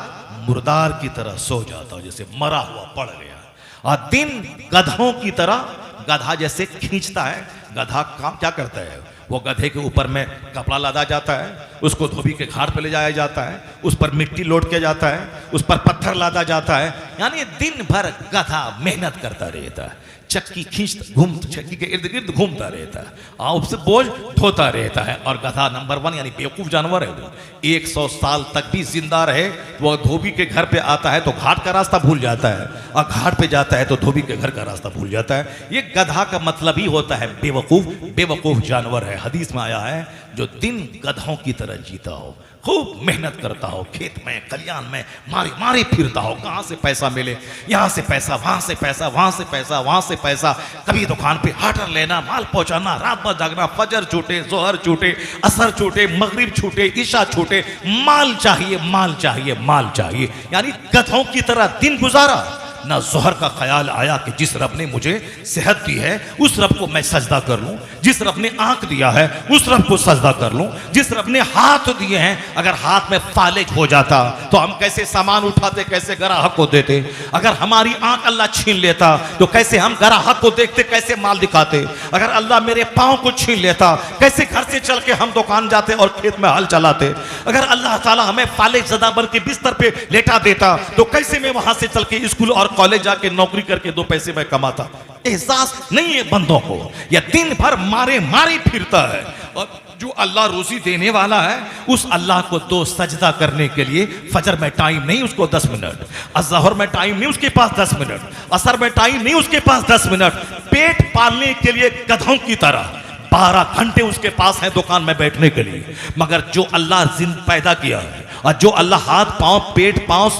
मुर्दार की तरह सो जाता हो, जैसे मरा हुआ पड़ गया, और दिन गधों की तरह, गधा जैसे खींचता है। गधा काम क्या करता है? वो गधे के ऊपर में कपड़ा लादा जाता है, उसको धोबी के घाट पे ले जाया जाता है, उस पर मिट्टी लोट के जाता है, उस पर पत्थर लादा जाता है। यानी दिन भर गधा मेहनत करता रहता है, चक्की चक्की के इर्द गिर्द घूमता रहता है, और उससे बोझ ढोता रहता है। और गधा नंबर 1 यानी बेवकूफ जानवर है। वो 100 साल तक भी जिंदा रहे, वो धोबी के घर पे आता है तो घाट का रास्ता भूल जाता है, और घाट पे जाता है तो धोबी के घर का रास्ता भूल जाता है। ये गधा का मतलब ही होता है बेवकूफ, बेवकूफ जानवर है। हदीस में आया है, जो दिन गधों की तरह जीता हो, खूब मेहनत करता हो, खेत में खलियान में मारी मारी फिरता हो, कहां से पैसा मिले, यहां से पैसा, वहां से पैसा, वहां से पैसा, वहां से पैसा, कभी दुकान पे हाटर लेना, माल पहुंचाना, रात भर जागना, फजर छूटे, जोहर छूटे, असर छूटे, मगरिब छूटे, ईशा छूटे, माल चाहिए, माल चाहिए, माल चाहिए। यानी गधों की तरह दिन गुजारा। ना जोहर का ख्याल आया कि जिस रब ने मुझे सेहत दी है उस रब को मैं सजदा कर लूं, जिस रब ने आंख दिया है उस रब को सजदा कर लूं, जिस रब ने हाथ दिए हैं, अगर हाथ में फालिज हो जाता तो हम कैसे सामान उठाते, कैसे ग्राहक को देते। अगर हमारी आंख अल्लाह छीन लेता तो कैसे हम ग्राहक को देखते, कैसे माल दिखाते। अगर अल्लाह मेरे पांव को छीन लेता, कैसे घर से चल के हम दुकान जाते और खेत में हल चलाते। अगर अल्लाह ताला हमें फालिज ज़दा बन के बिस्तर पे लेटा देता तो कैसे मैं वहां से चल के स्कूल और कॉलेज जाके नौकरी करके 2 पैसे मैं कमाता। एहसास नहीं है बंदों को, या दिन भर मारे मारे फिरता है। और जो अल्लाह रोजी देने वाला है उस अल्लाह को तो सजदा करने के लिए फजर में टाइम नहीं, उसको 10 मिनट, अज़हर में टाइम नहीं, उसके पास 10 मिनट, असर में टाइम नहीं, उसके पास 10 मिनट। पेट पालने के लिए गधों की तरह 12 घंटे उसके पास है दुकान में बैठने के लिए। मगर जो अल्लाह जिन पैदा किया है और जो अल्लाह हाथ पांव पेट पांव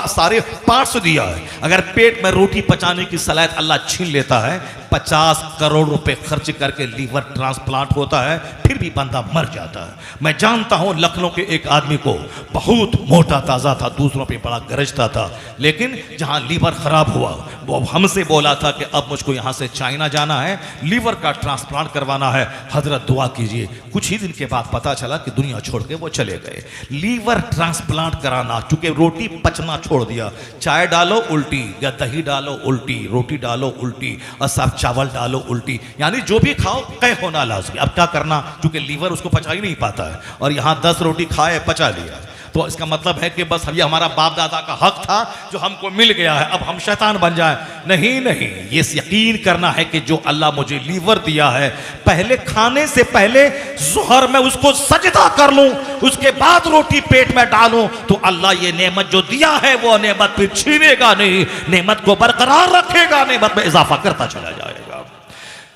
सारे पार्ट्स दिया है, अगर पेट में रोटी पचाने की सलाहियत अल्लाह छीन लेता है, 50 करोड़ रुपए खर्च करके लीवर ट्रांसप्लांट होता है, फिर भी बंदा मर जाता है। मैं जानता हूं लखनऊ के एक आदमी को, बहुत मोटा ताजा था, दूसरों पे बड़ा गरजता था, लेकिन जहां लीवर खराब हुआ वो हमसे बोला था कि अब मुझको यहां से चाइना जाना है, लीवर का ट्रांसप्लांट करवाना है, हजरत दुआ कीजिए। कुछ ही दिन के बाद पता चला कि दुनिया छोड़ के वो चले गए। लीवर ट्रांसप्लांट कराना, चूंकि रोटी पचना छोड़ दिया, चाय डालो उल्टी, या दही डालो उल्टी, रोटी डालो उल्टी, और सब चावल डालो उल्टी, यानी जो भी खाओ कह होना लाजमी। अब क्या करना, चूंकि लीवर उसको पचा ही नहीं पाता है, और यहां 10 रोटी खाए पचा लिया, तो इसका मतलब है कि बस ये हमारा बाप दादा का हक था जो हमको मिल गया है, अब हम शैतान बन जाए। नहीं नहीं, ये यकीन करना है कि जो अल्लाह मुझे लीवर दिया है, पहले खाने से पहले ज़ोहर में उसको सजदा कर लूं, उसके बाद रोटी पेट में डालूं, तो अल्लाह ये नेमत जो दिया है वो नेमत फिर छीनेगा नहीं, नेमत को बरकरार रखेगा, नेमत में इजाफा करता चला जाएगा।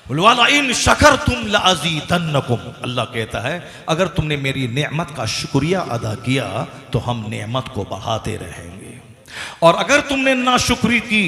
वाला इन शकर तुम लाज़ीदन्नकुम, अल्लाह कहता है अगर तुमने मेरी नेमत का शुक्रिया अदा किया तो हम नेमत को बढ़ाते रहेंगे, और अगर तुमने नाशुक्री की,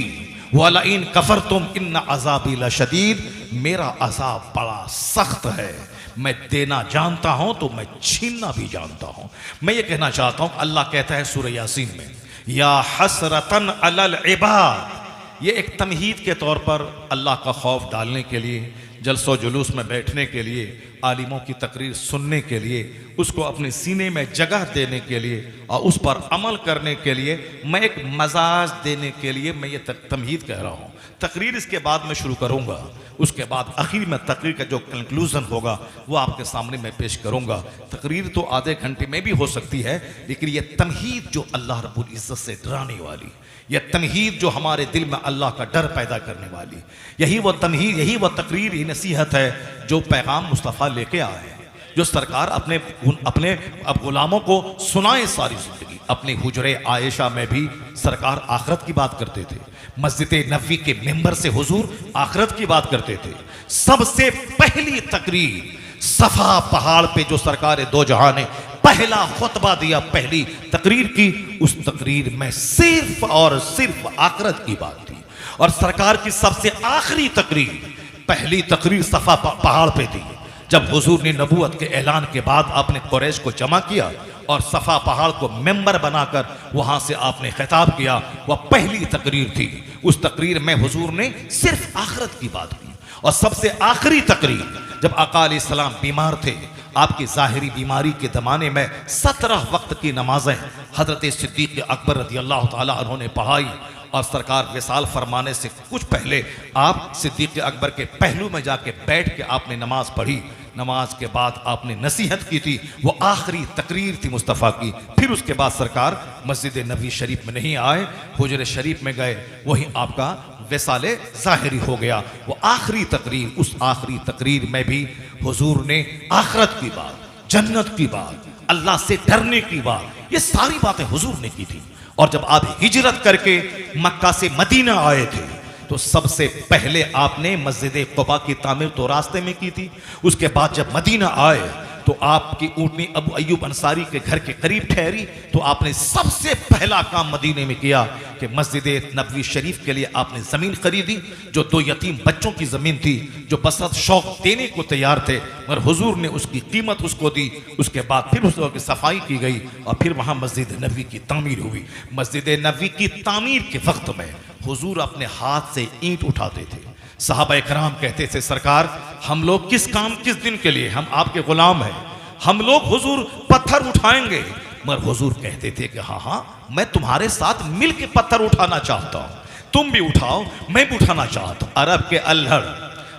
वाला इन कफर तुम इन अज़ाबी लशदीद, मेरा अज़ाब बड़ा सख्त है, मैं देना जानता हूं तो मैं छीनना भी जानता हूं। मैं ये कहना चाहता हूं, अल्लाह कहता है सूरह यासीन में, या हसरतन अलल इबाद, ये एक तमहीद के तौर पर अल्लाह का खौफ डालने के लिए, जलसो जुलूस में बैठने के लिए, आलिमों की तकरीर सुनने के लिए, उसको अपने सीने में जगह देने के लिए और उस पर अमल करने के लिए, मैं एक मजाज देने के लिए मैं ये तमहीद कह रहा हूँ। तकरीर इसके बाद मैं शुरू करूँगा, उसके बाद आखिर में तकरीर का जो कंक्लूजन होगा वो आपके सामने मैं पेश करूँगा। तकरीर तो आधे घंटे में भी हो सकती है, लेकिन ये तमहीद जो अल्लाह रब्बुल इज़्ज़त से डराने वाली, यह तमहीद जो हमारे दिल में अल्लाह का डर पैदा करने वाली, यही वो तमहीद, यही वो तकरीर, ये नसीहत है जो पैगाम मुस्तफ़ा लेके आए हैं, जो सरकार अपने अब गुलामों को सुनाए सारी जिंदगी। अपने हुजरे आयशा में भी सरकार आखरत की बात करते थे, मस्जिद नबवी के मेंबर से हुजूर आखरत की बात करते थे। सबसे पहली तकरीर सफा पहाड़ पे जो सरकार दो जहां ने पहला खुतबा दिया, पहली तकरीर की, उस तकरीर में सिर्फ और सिर्फ आखिरत की बात थी। और सरकार की सबसे आखिरी तकरीर, पहली तकरीर सफा पहाड़ पे थी, जब हुजूर ने नबूवत के ऐलान के बाद आपने कुरैश को जमा किया और सफा पहाड़ को मेंबर बनाकर वहां से आपने खिताब किया, वह पहली तकरीर थी। उस तकरीर में हुजूर ने सिर्फ आखिरत की बात की। और सबसे आखिरी तकरीर, जब आका अलैहिस्सलाम बीमार थे, आपकी ज़ाहिरी बीमारी के ज़माने में 17 वक्त की नमाजें हज़रत सिद्दीक़ अकबर रज़ियल्लाहु ताला अन्हु ने पढ़ाई, और सरकार विसाल फरमाने से कुछ पहले आप सिद्दीक़ अकबर के पहलू में जाके बैठ के आपने नमाज पढ़ी। नमाज के बाद आपने नसीहत की थी, वो आखिरी तकरीर थी मुस्तफ़ा की। फिर उसके बाद सरकार मस्जिद नबी शरीफ में नहीं आए, हुजरे शरीफ में गए, वहीं आपका विसाले ज़ाहिरी हो गया। वो आखिरी तकरीर, उस आखिरी तकरीर में भी हुजूर ने आखिरत की बात, जन्नत की बात, अल्लाह से डरने की बात, ये सारी बातें हुजूर ने की थी। और जब आप हिजरत करके मक्का से मदीना आए थे, तो सबसे पहले आपने मस्जिद क़ुबा की तामीर तो रास्ते में की थी। उसके बाद जब मदीना आए तो आपकी ऊँटनी अबू अय्यूब अंसारी के घर के करीब ठहरी, तो आपने सबसे पहला काम मदीने में किया कि मस्जिद नबवी शरीफ के लिए आपने ज़मीन खरीदी, जो 2 यतीम बच्चों की ज़मीन थी, जो बसरत शौक देने को तैयार थे, मगर हुजूर ने उसकी कीमत उसको दी। उसके बाद फिर उसकी सफाई की गई और फिर वहाँ मस्जिद नबवी की तामीर हुई। मस्जिद नबवी की तामीर के वक्त में हुजूर अपने हाथ से ईंट उठाते थे। सहाबा इकराम कहते थे, सरकार हम लोग किस काम किस दिन के लिए, हम आपके गुलाम हैं, हम लोग हुजूर पत्थर उठाएंगे। मगर हुजूर कहते थे कि हाँ हाँ, मैं तुम्हारे साथ मिल के पत्थर उठाना चाहता हूँ, तुम भी उठाओ, मैं भी उठाना चाहता हूँ। अरब के अल्हड़,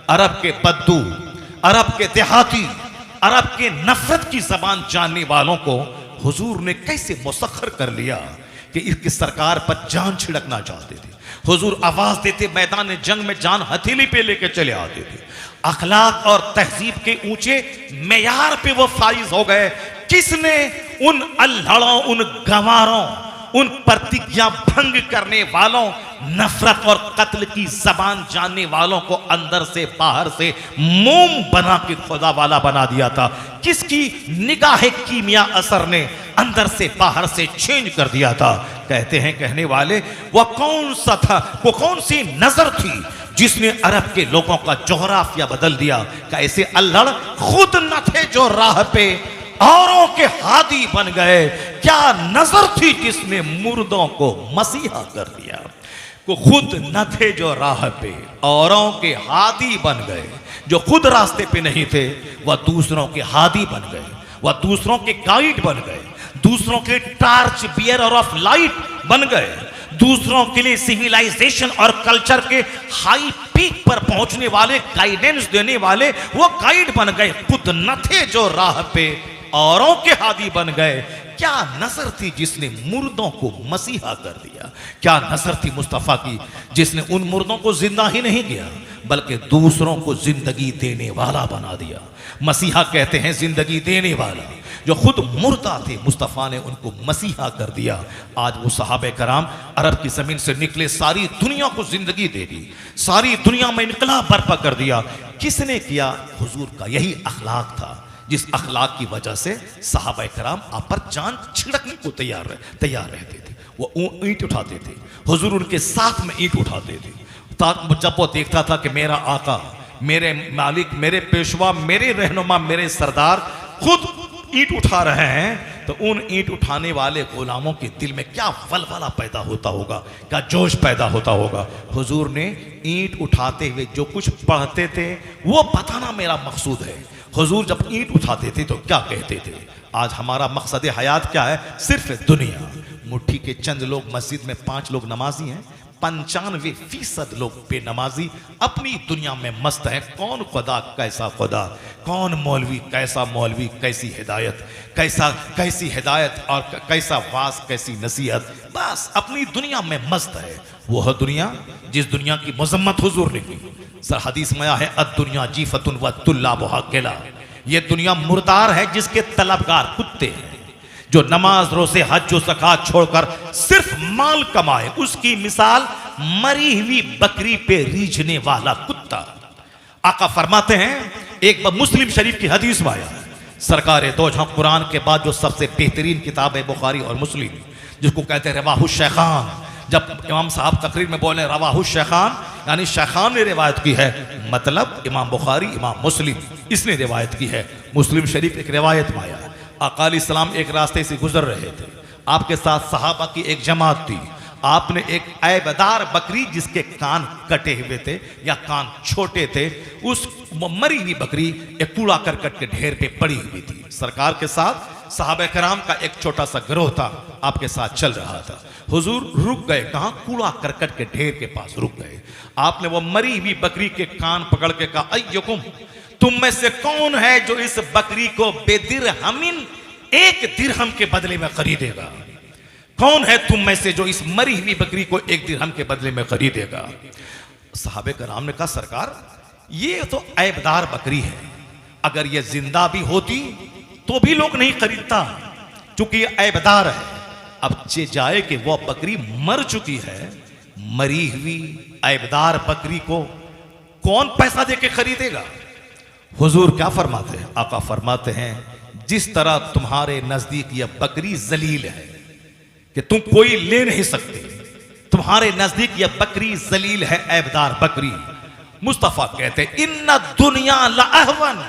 अरब के बद्दू, अरब के देहाती, अरब के नफरत की जबान जानने वालों को हुजूर ने कैसे मुसख्खर कर लिया कि इसकी सरकार पर जान छिड़कना चाहते थे। हुजूर आवाज देते, मैदान जंग में जान हथेली पे लेके चले आते थे। अखलाक और तहजीब के ऊंचे मेयार पे वो फाइज हो गए। किसने उन अल्हड़ों, उन गंवारों, उन प्रतिज्ञा भंग करने वालों, नफरत और कत्ल की जबान जानने वालों को अंदर से बाहर से मोम बना के खुदा वाला बना दिया था? किसकी निगाह कीमिया असर ने अंदर से बाहर से चेंज कर दिया था? कहते हैं कहने वाले, वो कौन सा था, वो कौन सी नजर थी जिसने अरब के लोगों का जोग्राफिया बदल दिया? कैसे अल्हड़ खुद न थे जो राह पे औरों के हादी बन गए? क्या नजर थी जिसने मुर्दों को मसीहा कर दिया? वो खुद न थे जो राह पे औरों के हादी बन गए। जो खुद रास्ते पे नहीं थे वह दूसरों के हादी बन गए, वह दूसरों के गाइड बन गए, दूसरों के टार्च बियरर ऑफ लाइट बन गए, दूसरों के लिए सिविलाइजेशन और कल्चर के हाई पीक पर पहुंचने वाले, गाइडेंस देने वाले वो गाइड बन गए। खुद न थे जो राह पे औरों के हादी बन गए। क्या नजर थी जिसने मुर्दों को मसीहा कर दिया। क्या नजर थी मुस्तफ़ा की जिसने उन मुर्दों को जिंदा ही नहीं किया बल्कि दूसरों को जिंदगी देने वाला बना दिया। मसीहा कहते हैं जिंदगी देने वाला। जो खुद मुर्दा थे मुस्तफ़ा ने उनको मसीहा कर दिया। आज वो सहाबे कराम अरब की ज़मीन से निकले, सारी दुनिया को जिंदगी दे दी, सारी दुनिया में इनकलाब बर्पा कर दिया। किसने किया? हुजूर का यही अखलाक था, जिस अखलाक की वजह से सहाबा कराम आप पर जान छिड़कने को तैयार रहते थे। वो ईंट उठाते थे, हुजूर उनके साथ में ईंट उठाते थे। जब वो देखता था कि मेरा आका, मेरे मालिक, मेरे पेशवा, मेरे रहनुमा, मेरे सरदार खुद ईंट उठा रहे हैं तो उन ईंट उठाने वाले गुलामों के दिल में क्या वलवला पैदा होता होगा, क्या जोश पैदा होता होगा। हुजूर ने ईंट उठाते हुए जो कुछ पढ़ते थे वो बताना मेरा मकसूद है। हुजूर जब ईंट उठाते थे तो क्या कहते थे? आज हमारा मकसद हयात क्या है? सिर्फ दुनिया। मुट्ठी के चंद लोग मस्जिद में 5 लोग नमाजी हैं, 95% लोग बेनमाजी अपनी दुनिया में मस्त हैं। कौन खुदा कैसा खुदा, कौन मौलवी कैसा मौलवी, कैसी हिदायत कैसी हिदायत और कैसा वास कैसी नसीहत, बस अपनी दुनिया में मस्त है। वह दुनिया जिस दुनिया की मजम्मत हुजूर ने की। सर हदीस में है अद्दुनिया जीफतुन व तुल्लाबुहा किला। ये दुनिया मुर्दार है जिसके तलबगार कुत्ते हैं। जो नमाज रोजे हज ज़कात छोड़कर सिर्फ माल कमाए, उसकी मिसाल मरी हुई बकरी पे रीझने वाला कुत्ता। आका फरमाते हैं, एक मुस्लिम शरीफ की हदीस में आया, सरकार दो जहां कुरान के बाद जो सबसे बेहतरीन किताब है बुखारी और मुस्लिम, जिसको कहते हैं रवाहु शेखान। जब इमाम साहब तकरीर में बोले रवाहु शेखान, यानी शेखान ने रिवायत की है, मतलब इमाम बुखारी, इमाम मुस्लिम, इसने रिवायत की है। मुस्लिम शरीफ एक रिवायत में आया, आका अलैहिस्सलाम एक रास्ते से गुजर रहे थे, आपके साथ सहाबा की एक जमात थी। आपने एक ऐबदार बकरी जिसके कान कटे हुए थे या कान छोटे थे, उस मरी हुई बकरी एक कूड़ा करकट के ढेर पे पड़ी हुई थी। सरकार के साथ सहाबा कराम का एक छोटा सा गिरोह था, आपके साथ चल रहा था। हुजूर रुक गए, कहाँ? कूड़ा करकट के ढेर के पास रुक गए। आपने वो मरी हुई बकरी के कान पकड़ के कहा, अय्युकुम, तुम में से कौन है जो इस बकरी को बेदिरहमिन, 1 दिरहम के बदले में खरीदेगा? कौन है तुम में से जो इस मरी हुई बकरी को 1 दिरहम के बदले में खरीदेगा? सहाबे कराम ने कहा, सरकार ये तो ऐबदार बकरी है, अगर ये जिंदा भी होती तो भी लोग नहीं खरीदता, क्योंकि ये ऐबदार है। अब चे जाए कि वह बकरी मर चुकी है, मरी हुई ऐबदार बकरी को कौन पैसा देके खरीदेगा? हुजूर क्या फरमाते हैं? आका फरमाते हैं, जिस तरह तुम्हारे नजदीक यह बकरी जलील है कि तुम कोई ले नहीं सकते, तुम्हारे नजदीक यह बकरी जलील है, ऐबदार बकरी। मुस्तफा कहते हैं, इन्ना दुनिया लाहवन,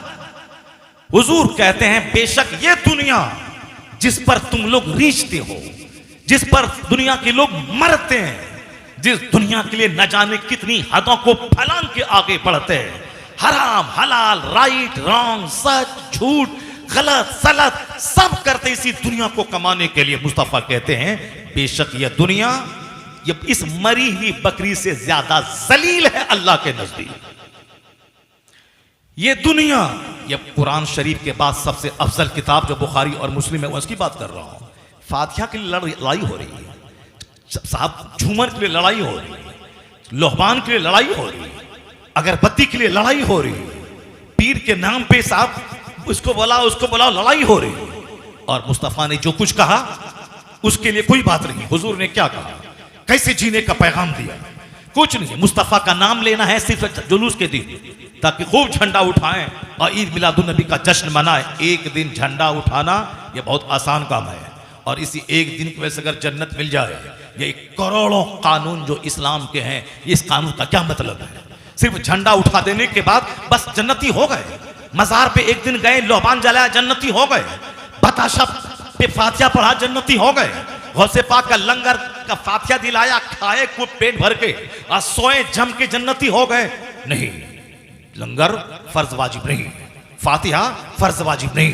हुजूर कहते हैं बेशक ये दुनिया जिस पर तुम लोग रीझते हो, जिस पर दुनिया के लोग मरते हैं, जिस दुनिया के लिए न जाने कितनी हदों को फलांग के आगे बढ़ते हैं, हराम हलाल, राइट रॉन्ग, सच झूठ, गलत सलत सब करते इसी दुनिया को कमाने के लिए। मुस्तफा कहते हैं बेशक यह दुनिया ये इस मरी हुई बकरी से ज्यादा जलील है अल्लाह के नजदीक। ये दुनिया, ये कुरान शरीफ के बाद सबसे अफजल किताब जो बुखारी और मुस्लिम है उसकी बात कर रहा हूं। फातिहा के लिए लड़ाई हो रही है, साहब झूमर के लिए लड़ाई हो रही है, लोहबान के लिए लड़ाई हो रही है, अगरबत्ती के लिए लड़ाई हो रही है, पीर के नाम पे साहब उसको बोला लड़ाई हो रही है। और मुस्तफा ने जो कुछ कहा उसके लिए कोई बात नहीं। हुजूर ने क्या कहा, कैसे जीने का पैगाम दिया, कुछ नहीं। मुस्तफा का नाम लेना है सिर्फ जुलूस के दिन, ताकि खूब झंडा उठाएं और ईद मिलादुन नबी का जश्न मनाएं। एक दिन झंडा उठाना यह बहुत आसान काम है, और इसी एक दिन की वजह से अगर जन्नत मिल जाए, ये करोड़ों कानून जो इस्लाम के हैं, इस कानून का क्या मतलब है? सिर्फ झंडा उठा देने के बाद बस जन्नती हो गए। मजार पे एक दिन गए, लोहबान जलाया, जन्नती हो गए। बताशा पे फातिहा पढ़ा, जन्नती हो गए। गौसे पाक का लंगर का फातिहा दिलाया, खाए को पेट भर के और सोए जम के, जन्नती हो गए? नहीं, लंगर फर्ज वाजिब नहीं, फातिहा फर्ज वाजिब नहीं,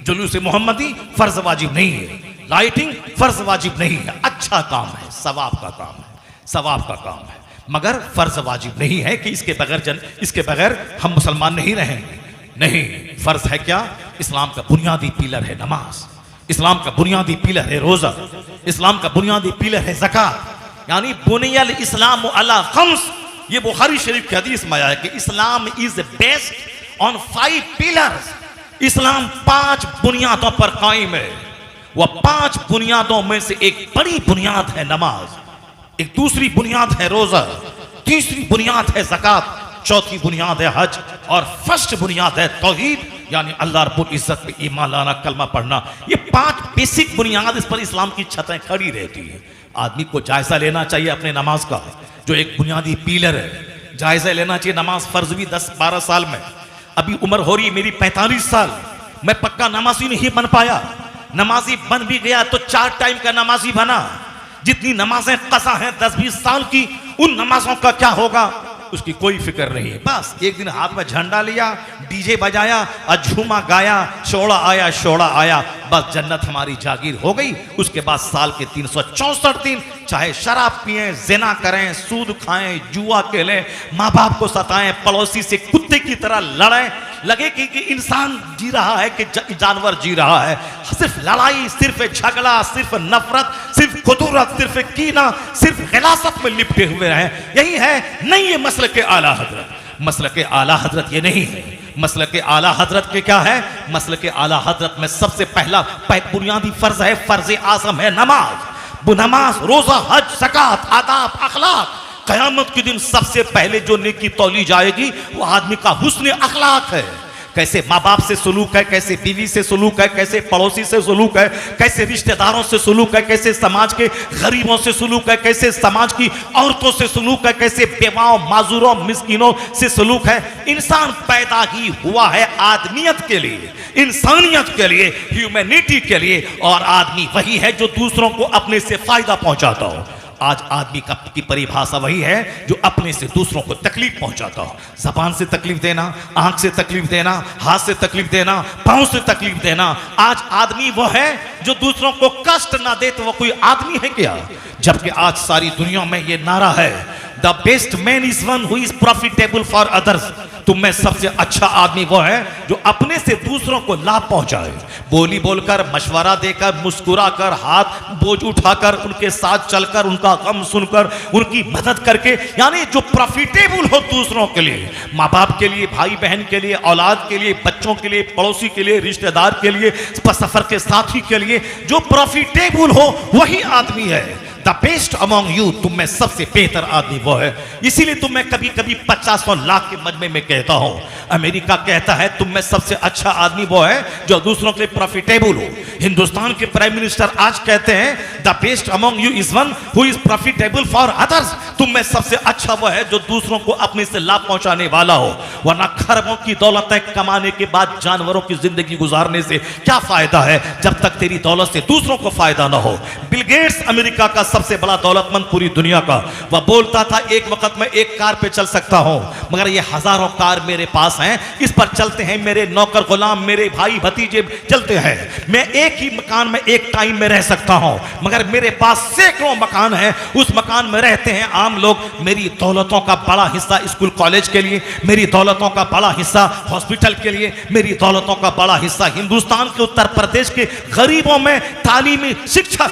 जुलूस मोहम्मदी फर्ज वाजिब नहीं है, लाइटिंग फर्ज वाजिब नहीं है। अच्छा काम है, सवाब का काम है, सवाब का काम है, मगर फर्ज वाजिब नहीं है कि इसके बगैर हम मुसलमान नहीं रहेंगे। नहीं, फर्ज है क्या? इस्लाम का बुनियादी पिलर है नमाज। इस्लाम का बुनियादी पिलर है रोजा, इस्लाम का बुनियादी पिलर है ज़कात, यानी बुनियल इस्लाम अला खम्स। ये बुखारी शरीफ की हदीस में आया है कि Islam is based on 5 pillars. इस्लाम 5 बुनियादों पर कायम है। वह 5 बुनियादों में से एक बड़ी बुनियाद है नमाज, एक दूसरी बुनियाद है रोजा, तीसरी बुनियाद है ज़कात, चौथी बुनियाद है हज, और फर्स्ट बुनियाद है तौहीद, यानी अल्लाह रब्बुल इज्जत पे ईमान लाना, कलमा पढ़ना। ये 5 बेसिक बुनियाद, इस पर इस्लाम की छतें खड़ी रहती है। आदमी को जायजा लेना चाहिए अपने नमाज का, जो एक बुनियादी पिलर है। जायजा लेना चाहिए। नमाज फर्ज भी 10-12 साल में, अभी उम्र हो रही है मेरी 45 साल, मैं पक्का नमाजी नहीं बन पाया। नमाजी बन भी गया तो 4 टाइम का नमाजी बना। जितनी नमाजें कसा हैं 10-20 साल की, उन नमाजों का क्या होगा उसकी कोई फिक्र नहीं है। बस एक दिन हाथ में झंडा लिया, डीजे बजाया और झूमा गाया, शोड़ा आया शोड़ा आया, बस जन्नत हमारी जागीर हो गई। उसके बाद साल के 364 दिन चाहे शराब पिएं, जिना करें, सूद खाएं, जुआ खेलें, माँ बाप को सताएं, पड़ोसी से कुत्ते की तरह लड़ें, लगे कि इंसान जी रहा है कि जानवर जी रहा है। सिर्फ लड़ाई, सिर्फ झगड़ा, सिर्फ नफरत, सिर्फ खुदूरत, सिर्फ कीना, सिर्फ गिलासत में लिपटे हुए हैं। यही है नहीं, ये मसलक के आला हजरत। मसलक के आला हजरत ये नहीं है। मसलक के आला हजरत के क्या है? मसलक के आला हजरत में सबसे पहला बुनियादी फर्ज है, फर्ज आज़म है नमाज। वो नमाज, रोजा, हज, ज़कात, आदाब, अखलाक। क़यामत के दिन सबसे पहले जो नेकी तौली जाएगी वो आदमी का हुस्न अखलाक है। कैसे माँ बाप से सलूक है, कैसे बीवी से सलूक है, कैसे पड़ोसी से सलूक है, कैसे रिश्तेदारों से सलूक है, कैसे समाज के गरीबों से सलूक है, कैसे समाज की औरतों से सलूक है, कैसे बेवाओं, माजूरों, मिस्किनों से सलूक है। इंसान पैदा ही हुआ है आदमियत के लिए, इंसानियत के लिए, ह्यूमैनिटी के लिए, और आदमी वही है जो दूसरों को अपने से फायदा पहुंचाता हो। आज आदमी की परिभाषा वही है जो अपने से दूसरों को तकलीफ पहुंचाता हो। जबान से तकलीफ देना, आंख से तकलीफ देना, हाथ से तकलीफ देना, पांव से तकलीफ देना। आज आदमी वो है जो दूसरों को कष्ट ना दे, तो वो कोई आदमी है क्या? जबकि आज सारी दुनिया में ये नारा है, the best man is one who is profitable for others. तुम में सबसे अच्छा आदमी वो है जो अपने से दूसरों को लाभ पहुंचाए। बोली बोलकर, मशवरा देकर, मुस्कुराकर, हाथ बोझ उठाकर, उनके साथ चलकर, उनका गम सुनकर, उनकी मदद करके, यानी जो प्रॉफिटेबल हो दूसरों के लिए, माँ बाप के लिए, भाई बहन के लिए, औलाद के लिए, बच्चों के लिए, पड़ोसी के लिए, रिश्तेदार के लिए, सफर के साथी के लिए, जो प्रॉफिटेबल हो वही आदमी है। द बेस्ट अमॉन्ग यू, तुम में सबसे बेहतर आदमी वो है। इसीलिए तुम मैं कभी कभी 50 लाख के मजमे में कहता हूं, अमेरिका कहता है तुम में सबसे अच्छा आदमी वो है जो दूसरों के लिए प्रॉफिटेबल हो। हिंदुस्तान के प्राइम मिनिस्टर आज कहते हैं the best among you is one who is profitable for others. तुम में सबसे अच्छा वो है जो दूसरों को अपने से लाभ पहुंचाने वाला हो। वरना खरबों की दौलतें कमाने के बाद जानवरों की जिंदगी गुजारने से क्या फायदा है, जब तक तेरी दौलत से दूसरों को फायदा ना हो। बिल गेट्स अमेरिका का सबसे बड़ा दौलतमंद पूरी दुनिया का, वह बोलता था एक वक्त में एक कार पे चल सकता हूं, मगर ये हजारों कार मेरे पास हैं, इस पर चलते हैं मेरे नौकर गुलाम, मेरे भाई भतीजे चलते हैं। मैं एक ही मकान में एक टाइम में रह सकता हूं, मगर मेरे पास सैकड़ों मकान हैं, उस मकान में रहते हैं आम लोग। मेरी दौलतों का बड़ा हिस्सा स्कूल कॉलेज के लिए, मेरी दौलतों का बड़ा हिस्सा हॉस्पिटल के लिए, मेरी दौलतों का बड़ा हिस्सा हिंदुस्तान के उत्तर प्रदेश के गरीबों में तालीमी शिक्षा,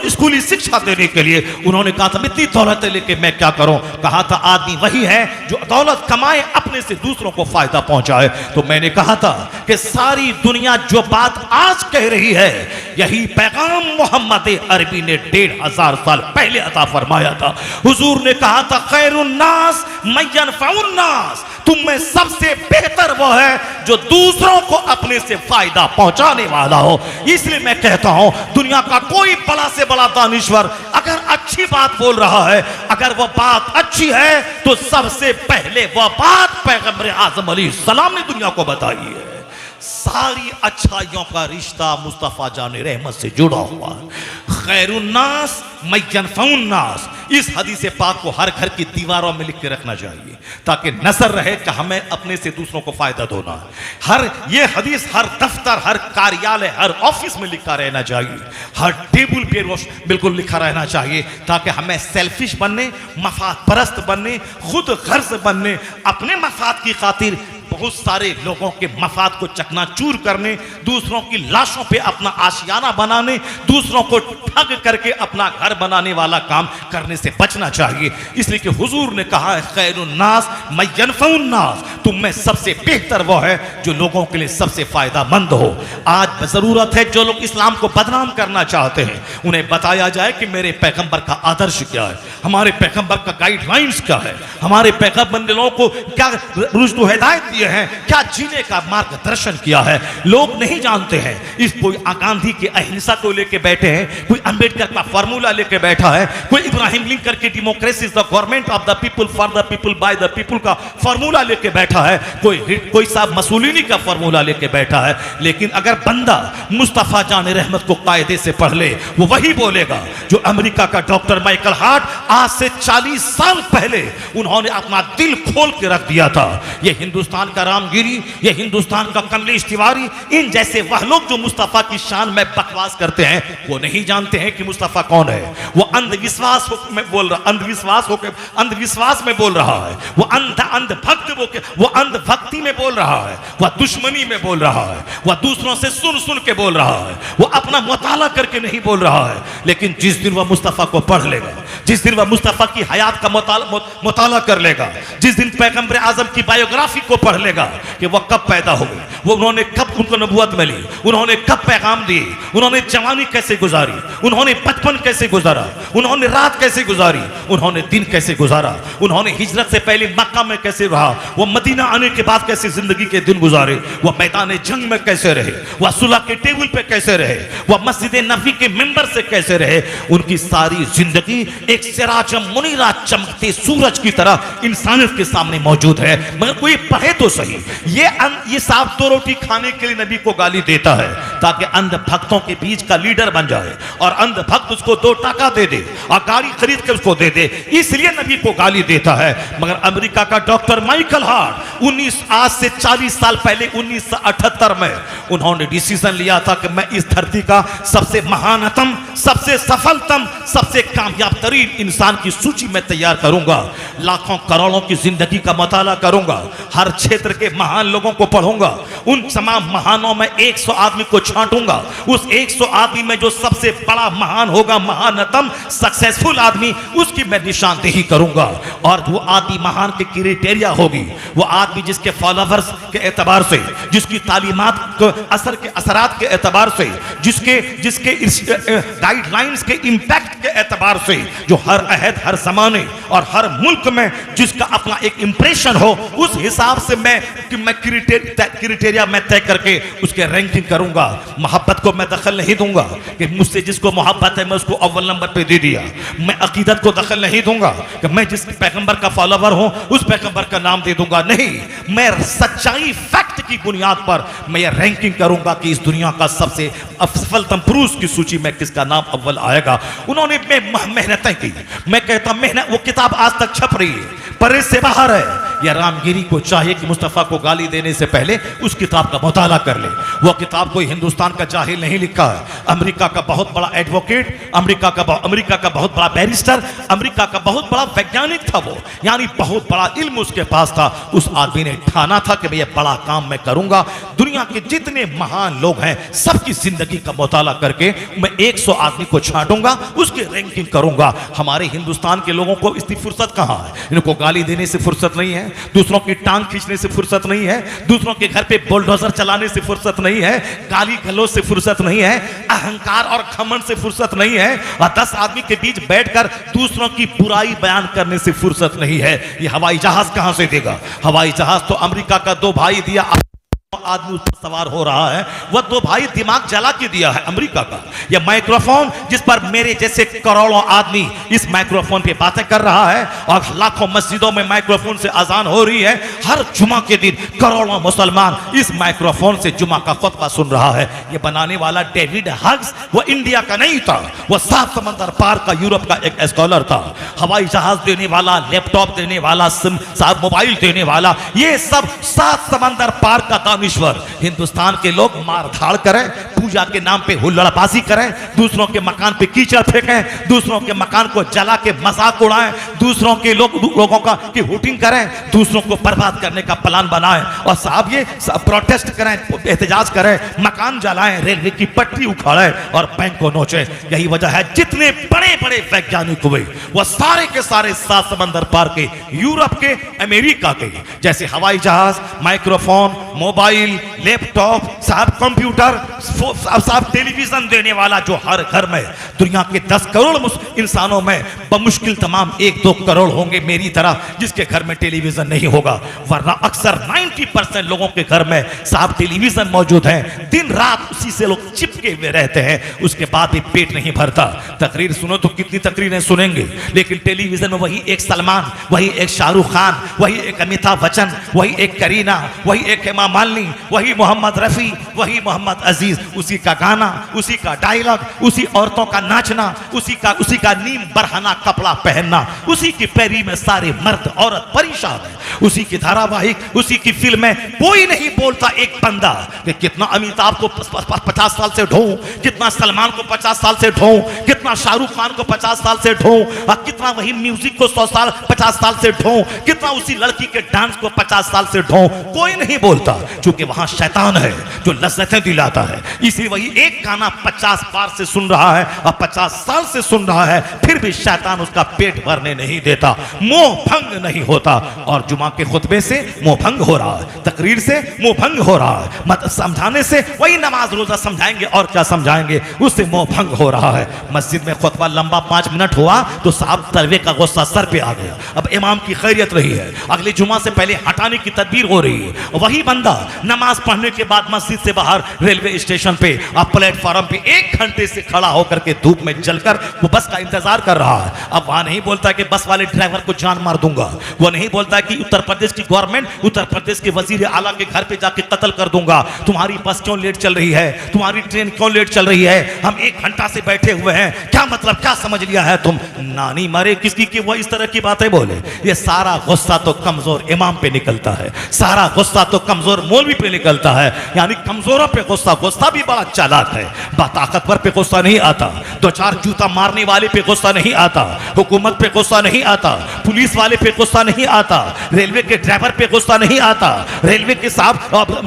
स्कूली शिक्षा देने के लिए। उन्होंने कहा था इतनी दौलत लेके मैं क्या करूं? कहा था आदमी वही है जो दौलत कमाए, अपने से दूसरों को फायदा पहुंचाए। तो मैंने कहा था कि सारी दुनिया जो बात आज कह रही है, यही पैगाम मोहम्मद अरबी ने 1500 साल पहले अता फरमाया था। हुजूर ने कहा था खैरुन्नास मय्यनफउन्नास, तुम में सबसे बेहतर वो है जो दूसरों को अपने से फायदा पहुंचाने वाला हो। इसलिए मैं कहता हूं दुनिया का कोई बड़ा से बड़ा दानिश्वर अगर अच्छी बात बोल रहा है, अगर वो बात अच्छी है, तो सबसे पहले वह बात पैगंबर आज़म अलैहिस्सलाम ने दुनिया को बताई है। सारी अच्छाइयों का रिश्ता मुस्तफा जाने रहमत से जुड़ा हुआ है। खैरुन्नास मय्यनफउन्नास, इस हदीस पाक को हर घर की दीवारों में लिख के रखना चाहिए ताकि नजर रहे कि हमें अपने से दूसरों को फायदा देना है। ये हदीस हर दफ्तर, हर कार्यालय, हर ऑफिस में लिखा रहना चाहिए, हर टेबल पे बिल्कुल लिखा रहना चाहिए, ताकि हमें सेल्फिश बनने, मफाद परस्त बनने, खुद गर्ज बनने, अपने मफाद की खातिर बहुत सारे लोगों के मफाद को चकनाचूर करने, दूसरों की लाशों पे अपना आशियाना बनाने, दूसरों को ठग करके अपना घर बनाने वाला काम करने से बचना चाहिए। इसलिए कि हुजूर ने कहा है खैरुन्नास मय्यनफउन नास, तुम में सबसे बेहतर वो है जो लोगों के लिए सबसे फायदामंद हो। आज जरूरत है जो लोग इस्लाम को बदनाम करना चाहते हैं उन्हें बताया जाए कि मेरे पैगंबर का आदर्श क्या है, हमारे पैगंबर का गाइडलाइंस क्या है, हमारे पैगंबर ने लोगों को क्या रुश्द हिदायत दिए हैं, क्या जीने का मार्गदर्शन किया है। लोग नहीं जानते हैं। इस कोई गांधी के अहिंसा को लेके बैठे हैं, कोई अंबेडकर का फार्मूला लेके बैठा है, कोई इब्राहिम लिंकन के democracy is the government of the people for the people by the people का फार्मूला लेके बैठा है, कोई साहब मसूलिनी का फार्मूला लेके बैठा है। लेकिन अगर बंदा मुस्तफा जान रहमत को कायदे से पढ़ ले, वो वही बोलेगा जो अमेरिका का डॉक्टर माइकल हार्ट आज से 40 साल पहले उन्होंने अपना दिल खोल के रख दिया था। ये हिंदुस्तान का रामगिरी, ये हिंदुस्तान का कमलेश तिवारी, इन जैसे वह लोग जो मुस्तफा की शान में बकवास करते हैं वो नहीं जानते हैं कि मुस्तफा कौन है। वो अंधविश्वास में बोल रहा, अंधविश्वास में बोल रहा है, वो अंधभक्त, वो अंधभक्ति में बोल रहा है, वह दुश्मनी में बोल रहा है, वह दूसरों से सुन सुन के बोल रहा है, वो अपना मुताला करके नहीं बोल रहा है। लेकिन जिस दिन वह मुस्तफा को पढ़ लेगा, जिस दिन वह मुस्तफा की हयात का मुताला कर लेगा, जिस दिन पैगंबर आजम की बायोग्राफी को पढ़ लेगा कि वह कब पैदा हुए, वो उन्होंने कब उनको नबूवत मिली, उन्होंने कब पैगाम दिए, उन्होंने जवानी कैसे गुजारी, उन्होंने बचपन कैसे गुजारा, उन्होंने रात कैसे गुजारी, उन्होंने दिन कैसे गुजारा, उन्होंने हिजरत से पहले मक्का में कैसे रहा, वो मदीना आने के बाद कैसे जिंदगी के दिन गुजारे, वह मैदान जंग में कैसे रहे, वह सुलह के टेबल पे कैसे रहे, वह मस्जिद नबी के मिंबर से कैसे रहे। उनकी सारी जिंदगी एक सिराज मुनीरा चमकते सूरज की तरह इंसानियत के सामने मौजूद है। मगर कोई पढ़े तो सही। ये साफ दो रोटी खाने के लिए नबी को गाली देता है ताकि अंध भक्तों के बीच का लीडर बन जाए और अंध भक्त उसको 2 टका दे दे और गाड़ी खरीद के उसको दे दे, इसलिए नबी को गाली देता है। मगर अमेरिका का डॉक्टर माइकल हार्ट आज से 40 साल पहले 1978 में उन्होंने डिसीजन लिया था कि मैं इस धरती का सबसे महानतम, सबसे सफलतम, सबसे कामयाब तरीन इंसान की सूची में तैयार करूंगा। लाखों करोड़ों की जिंदगी का मुताला करूंगा, हर क्षेत्र के महान लोगों को पढ़ूंगा, उन तमाम महानों में 100 आदमी को छांटूंगा, उस 100 आदमी में जो सबसे बड़ा महान होगा, महानतम सक्सेसफुल आदमी, उसकी मैं निशानदेही करूंगा। और वो आदमी महान के क्राइटेरिया होगी, वो आदमी जिसके फॉलोवर्स के एतबार से, जिसकी तालीमात के असरात के एतबार से, जिसके गाइडलाइंस के इंपैक्ट के एतबार से, जो हर अहद, हर जमाने और हर मुल्क में जिसका अपना एक इंप्रेशन हो, उस हिसाब से मैं क्राइटेरिया मैं तय करके उसके रैंकिंग करूंगा। मोहब्बत को मैं दखल नहीं दूंगा कि मुझसे जिसको मोहब्बत है मैं उसको अव्वल नंबर पे दे दिया। मैं अकीदत को दखल नहीं दूंगा कि मैं जिस पैगंबर का फॉलोवर हूं उस पैगंबर का नाम दे दूंगा। नहीं, मैं सच्चाई, फैक्ट की बुनियाद पर मैं ये रैंकिंग करूंगा कि इस दुनिया का सबसे सफलतम पुरुष की सूची में किसका नाम अव्वल आएगा। उन्होंने मेहनतें की, मैं कहता मेहनत, वो किताब आज तक छप रही है, परे से बाहर है। या रामगिरी को चाहिए कि मुस्तफ़ा को गाली देने से पहले उस किताब का मुताला कर ले। वो किताब कोई हिंदुस्तान का जाहिल नहीं लिखा है, अमेरिका का बहुत बड़ा एडवोकेट, अमेरिका का बहुत बड़ा बैरिस्टर, अमेरिका का बहुत बड़ा वैज्ञानिक था वो, यानी बहुत बड़ा इल्म उसके पास था। उस आदमी ने ठाना था कि मैं ये बड़ा काम मैं करूंगा, दुनिया के जितने महान लोग हैं सबकी जिंदगी का मुताला करके मैं 100 आदमी को छांटूंगा, उसकी रैंकिंग करूंगा। हमारे हिंदुस्तान के लोगों को इसकी फुर्सत कहां है? इनको गाली देने से फुर्सत नहीं है, दूसरों की टांग खींचने से फुर्सत नहीं है, दूसरों के घर पे बुलडोजर चलाने से फुर्सत नहीं है, गाली गलौज से फुर्सत नहीं है, अहंकार और घमंड से फुर्सत नहीं है, और 10 आदमी के बीच बैठकर दूसरों की बुराई बयान करने से फुर्सत नहीं है। ये हवाई जहाज कहां से देगा? हवाई जहाज तो अमेरिका का 2 भाई दिया, आदमी उस पर सवार हो रहा है, वह 2 भाई दिमाग जला के दिया है अमेरिका का। यह माइक्रोफोन जिस पर मेरे जैसे करोड़ों आदमी इस माइक्रोफोन पे बातें कर रहा है और लाखों मस्जिदों में माइक्रोफोन से अजान हो रही है, हर जुमा के दिन करोड़ों मुसलमान इस माइक्रोफोन से जुमा का खुतबा सुन रहा है। यह बनाने वाला डेविड हग्स वो इंडिया का नहीं था, वह 7 समंदर पार का यूरोप का एक स्कॉलर था। हवाई जहाज देने वाला, लैपटॉप देने वाला, मोबाइल देने वाला, ये सब 7 समंदर पार का दानिश्वर। हिंदुस्तान के लोग मारधाड़ करें, पूजा के नाम पे हुल्लड़बाजी करें, दूसरों के मकान पे कीचड़ फेंकें, दूसरों के मकान को जला के मजाक उड़ाएं, दूसरों के लोगों का की हुटिंग करें, दूसरों को बर्बाद करने का प्लान बनाएं और साहब ये प्रोटेस्ट करें, एहतजाज करें, मकान जलाएं, रेलवे की पटरी उखाड़ें और बैंक को नोचें। यही वजह है जितने बड़े बड़े वैज्ञानिक हुए वो सारे के सारे 7 समंदर पार के, यूरोप के, अमेरिका के, जैसे हवाई जहाज, माइक्रोफोन, मोबाइल, लैपटॉप, साहब कंप्यूटर, साहब टेलीविजन देने वाला जो हर घर में दुनिया के 10 करोड़ इंसानों में बमुश्किल तमाम 1-2 करोड़ होंगे मेरी तरह जिसके घर में टेलीविजन नहीं होगा, वरना अक्सर 90% लोगों के घर में साहब टेलीविजन मौजूद है। दिन रात उसी से लोग चिपके हुए रहते हैं, उसके बाद भी पेट नहीं भरता। तकरीर सुनो तो कितनी तकरीरें सुनेंगे, लेकिन टेलीविजन में वही एक सलमान, वही एक शाहरुख खान, वही एक अमिताभ बच्चन, वही एक करीना, वही एक हेमा मालिनी, वही मोहम्मद रफी, वही मोहम्मद अजीज, उसी का गाना, उसी का डायलॉग, उसी औरतों का नाचना, उसी का नीम बरहना कपड़ा पहनना, उसी की पैरी में सारे मर्द औरत परेशान है, उसी की धारावाहिक, उसी की फिल्में। कोई नहीं बोलता एक बंदा कि कितना अमिताभ को 50 साल से ढोऊं, कितना सलमान को 50 साल से ढोऊं, कितना शाहरुख खान को 50 साल से ढोऊं, और कितना वही म्यूजिक को 50 साल से ढोऊं, कितना उसी लड़की के डांस को 50 साल से ढोऊं। कोई नहीं बोलता, क्योंकि वहां शैतान है जो लज्जतें दिलाता है। इसी वही एक गाना 50 बार से सुन रहा है और 50 साल से सुन रहा है, फिर भी शैतान उसका पेट भरने नहीं देता, मोह भंग नहीं होता। और जुमा के खुतबे से मोह भंग हो रहा है, तकरीर से मोह भंग हो रहा है, मत समझाने से वही नमाज रोजा समझाएंगे और क्या समझाएंगे, उससे मोह भंग हो रहा है। मस्जिद में खुतबा लंबा 5 मिनट हुआ तो साहब तलवे का गुस्सा सर पे आ गया। अब इमाम की खैरियत रही है, अगले जुमा से पहले हटाने की तदबीर हो रही है। वही बंदा नमाज पढ़ने के बाद मस्जिद से बाहर रेलवे स्टेशन पे अब प्लेटफॉर्म पे 1 घंटे से खड़ा होकर के धूप में जलकर वो बस का इंतजार कर रहा है। अब वहां नहीं बोलता कि बस वाले ड्राइवर को जान मार दूंगा, वो नहीं बोलता कि उत्तर प्रदेश की गवर्नमेंट, उत्तर प्रदेश के वजीर आला के घर पे जाके कत्ल कर दूंगा, तुम्हारी बस क्यों लेट चल रही है, तुम्हारी ट्रेन क्यों लेट चल रही है, हम 1 घंटा से बैठे हुए हैं, क्या मतलब, क्या समझ लिया है तुम, नानी मरे किसकी की वो इस तरह की बातें बोले। ये सारा गुस्सा तो कमजोर इमाम पे निकलता है, सारा गुस्सा तो कमजोर मौलवी पे निकलता है। यानी कमजोरों पे गुस्सा, गुस्सा भी बड़ा चालाक है, ताकतवर पे गुस्सा नहीं आता, 2-4 जूता मारने वाले पे गुस्सा नहीं आता, हुकूमत पे गुस्सा नहीं आता, पुलिस वाले पे गुस्सा नहीं आता, रेलवे के ड्राइवर पे गुस्सा नहीं आता, रेलवे के साहब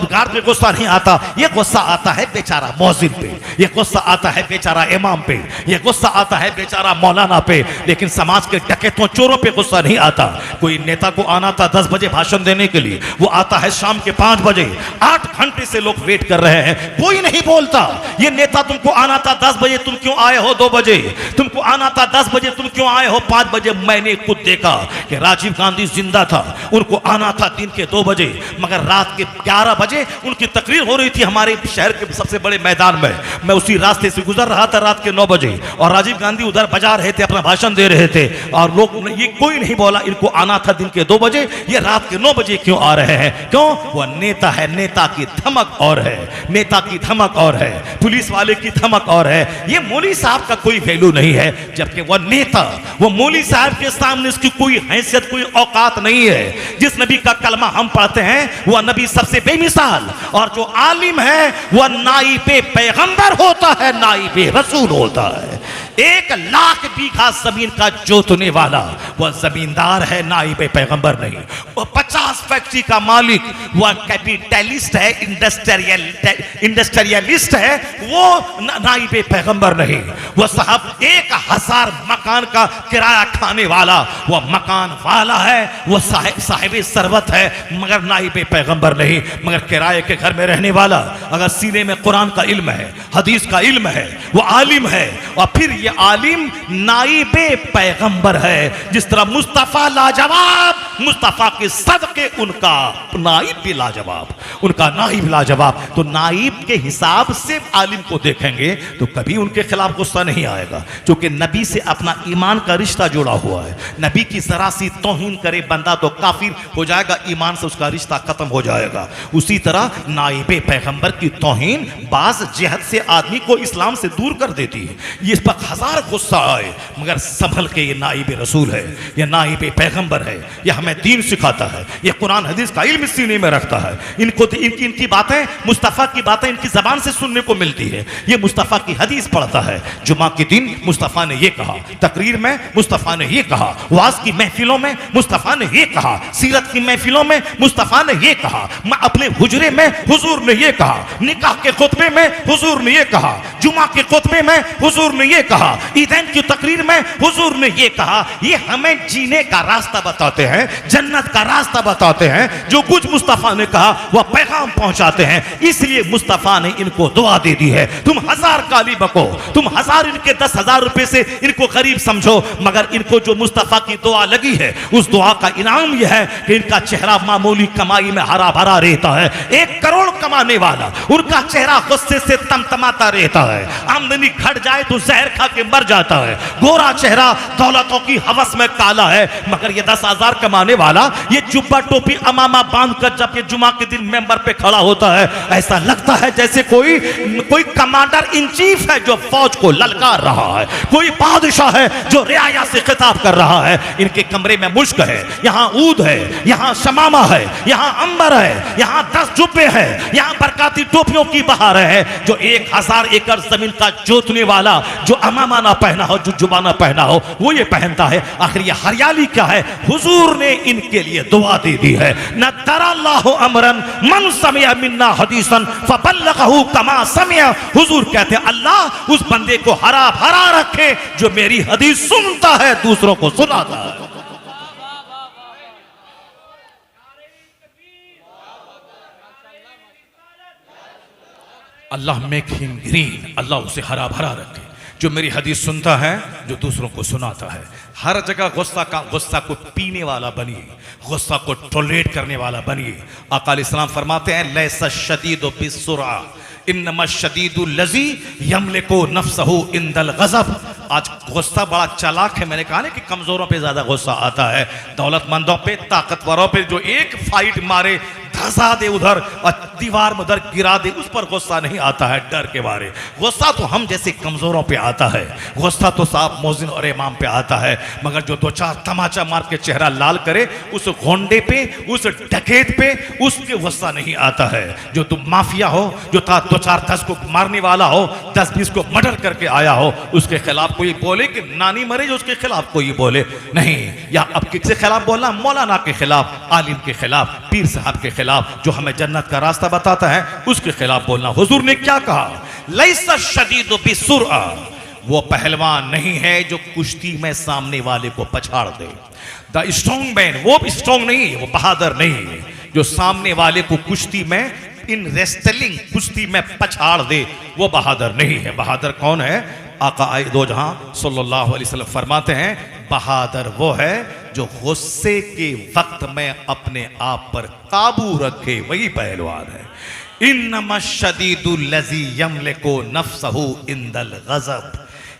गार्ड पे गुस्सा नहीं आता। ये गुस्सा आता है बेचारा मौजिन पे, ये गुस्सा आता है बेचारा इमाम पे, ये गुस्सा आता है बेचारा मौलाना पे, लेकिन समाज के डकैतों चोरों पे गुस्सा नहीं आता। कोई नेता को आना था 10 बजे भाषण देने के लिए, वो आता है शाम के 5 बजे, 8 घंटे से लोग वेट कर रहे हैं, कोई नहीं बोलता ये नेता तुमको आना था 10 बजे, तुम क्यों आए हो 2 बजे, तुमको आना था 10 बजे, तुम क्यों आए हो 5 बजे। मैंने खुद देखा कि राजीव गांधी जिंदा था, उनको आना था दिन के 2 बजे, मगर रात के 11 बजे उनकी तकरीर हो रही थी हमारे शहर के सबसे बड़े मैदान में। मैं उसी रास्ते से गुजर रहा था रात के 9 बजे और राजीव गांधी उधर बजा रहे थे, अपना भाषण दे रहे थे, और लोग ये कोई नहीं बोला इनको आना था दिन के 2 बजे, ये रात के 9 बजे क्यों आ रहे हैं। क्यों? वो नेता है, नेता की धमक और है, नेता की धमक और है, पुलिस वाले की धमक और है। ये मौली साहब का कोई वैल्यू नहीं है, जबकि वह नेता, वो मौली साहब के सामने इसकी कोई हैसियत, कोई औकात नहीं है। जिस नबी का कलमा हम पढ़ते हैं वह नबी सबसे बेमिसाल, और जो आलिम है वह नाइबे पैगंबर होता है, नाइबे रसूल होता है। 1 लाख बीघा जमीन का जोतने वाला वह जमींदार है, नाइबे पैगंबर नहीं। वह 50 फैक्ट्री का मालिक, वह कैपिटलिस्ट है, इंडस्ट्रियलिस्ट है, वो नाइबे पैगंबर नहीं। वह साहब 1000 मकान का किराया खाने वाला, वह मकान वाला है, वह साहिब सरवत है, मगर नाइबे पैगंबर नहीं। मगर किराए के घर में रहने वाला, अगर सीने में कुरान का इल्म है, हदीस का इल्म है, वो आलिम है, और फिर ये आलिम नाइबे पैगंबर है। जिस तरह मुस्तफा लाजवाब, मुस्तफा के सदके उनका नाइब भी लाजवाब, उनका नाइब लाजवाब। तो नाइब के हिसाब से आलिम को देखेंगे तो कभी उनके खिलाफ गुस्सा नहीं आएगा, क्योंकि नबी से अपना ईमान का रिश्ता जुड़ा हुआ है। नबी की जरा सी तौहीन करे बंदा तो काफिर हो जाएगा, ईमान से उसका रिश्ता खत्म हो जाएगा। उसी तरह नाइबे पैगंबर की तौहीन बाज जहत से आदमी को इस्लाम से दूर कर देती है। ये इस पर 1000 गुस्सा आए, मगर संभल के ये नाइबे रसूल है, ये नाइबे पैगंबर है, ये हमें दीन सिखाता है, ये कुरान हदीस का इल्म सीने में रखता है। इनको इनकी बातें, मुस्तफ़ा की बातें इनकी ज़बान से सुनने को मिलती है। ये मुस्तफ़ा की हदीस पढ़ता है। जुमा के दिन मुस्तफ़ा ने ये कहा, तकरीर में मुस्तफ़ा ने ये कहा, वाज की महफिलों में मुस्तफ़ा ने ये कहा, सीरत की महफिलों में मुस्तफ़ा ने ये कहा, अपने हुजरे में हुजूर ने ये कहा, निकाह के खुतबे में हुजूर ने ये कहा, जुमा के खुतबे में हुजूर ने ये कहा, ईदैन की तकरीर में हुजूर ने ये कहा। ये हमें जीने का रास्ता बताते हैं, जन्नत का रास्ता बताते हैं। जो कुछ मुस्तफ़ा ने कहा वह पैगाम पहुंचाते हैं। इसलिए मुस्तफ़ा ने इनको दुआ दे दी है। तुम 1000 काली बको, तुम 1000 इनके 10,000 रुपए से इनको गरीब समझो, मगर इनको जो मुस्तफ़ा की दुआ लगी है उस दुआ का इनाम यह है कि इनका चेहरा मामूली कमाई में हरा भरा रहता है। 1 करोड़ कमाने वाला उनका चेहरा गुस्से से तमतमाता रहता है। आमदनी घट जाए तो जहर खा के मर जाता है। गोरा चेहरा दौलतों की हवस में काला है। मगर ये 10,000 कमाने वाला ये जुब्बा टोपी अमामा बांध कर जब ये जुमा के दिन मेंबर पे खड़ा होता है, ऐसा लगता है जैसे कोई कमांडर इन चीफ है जो फौज को ललकार रहा है, कोई बादशाह है जो रियाया से खिताब कर रहा है। इनके कमरे में मुश्क है, यहाँ ऊद है, यहाँ शमामा है, यहाँ अंबर है, यहाँ 10 जुब्बे हैं, यहाँ बरकाती टोपियों की बहार है। जो 1000 एकड़ जमीन का जोतने वाला जो अमामा ना पहना हो, जो जुबा ना पहना हो, वो ये पहनता है। आखिर ये हरियाली क्या है? हुजूर ने इनके लिए दुआ दे दी है। न तराल्लाहु अमरन मन समिया मिन्ना हदीसन फबल्लगहु कमा समिया। हुजूर कहते हैं अल्लाह उस बंदे को हरा भरा रखे जो मेरी हदीस सुनता है, दूसरों को सुनाता है। अल्लाह मेक हिम ग्रीन, अल्लाह उसे हरा भरा रखे जो मेरी हदीस सुनता है, जो दूसरों को सुनाता है। हर जगह गुस्सा को पीने वाला बनिए, गुस्सा को टॉलरेट करने वाला बनिए। आका अलैहिस्सलाम फरमाते हैं लैसा शदीदु बिस्सुरा इन्नमा शदीदुल लज़ी यमलिकु नफ्सहु इंदल गज़ब। आज गुस्सा बड़ा चालाक है। मैंने कहा ना कि कमजोरों पे ज्यादा गुस्सा आता है, दौलतमंदों पे, ताकतवरों पे जो एक फाइट मारे, धसा दे उधर और दीवार में उधर गिरा दे, उस पर गुस्सा नहीं आता है डर के मारे। गुस्सा तो हम जैसे कमजोरों पे आता है, गुस्सा तो साहब मौजिन और इमाम पे आता है। मगर जो 2-4 तमाचा मार के चेहरा लाल करे, उस गोंडे पे, उस डकैत पे, उसके गुस्सा नहीं आता है। जो तुम माफिया हो, जो 2-4-10 को मारने वाला हो, 10-20 को मर्डर करके आया हो, उसके खिलाफ कोई बोले कि नानी मरे, जो उसके खिलाफ कोई बोले नहीं। या अब किसके खिलाफ बोलना? मौलाना के खिलाफ, आलिम के खिलाफ, पीर साहब के खिलाफ, जो हमें जन्नत का रास्ता बताता है, उसके खिलाफ बोलना। हुजूर ने क्या कहा? लैसा शदीदु बिस्सुरा, वो पहलवान नहीं है जो कुश्ती में सामने वाले को पछाड़ दे। द स्ट्रॉन्ग मैन, वो भी स्ट्रॉन्ग नहीं है, वो बहादुर नहीं है जो सामने वाले को कुश्ती में, इन रेस्टलिंग कुश्ती में पछाड़ दे, वो बहादुर नहीं है। बहादुर कौन है? आका आए दो जहां सल्लल्लाहु अलैहि वसल्लम फरमाते हैं बहादुर वो है जो गुस्से के वक्त में अपने आप पर काबू रखे, वही पहलवान है। इन्नमा शदीदुल लज़ी यमलिकु नफ्सहु इंदल गज़ब,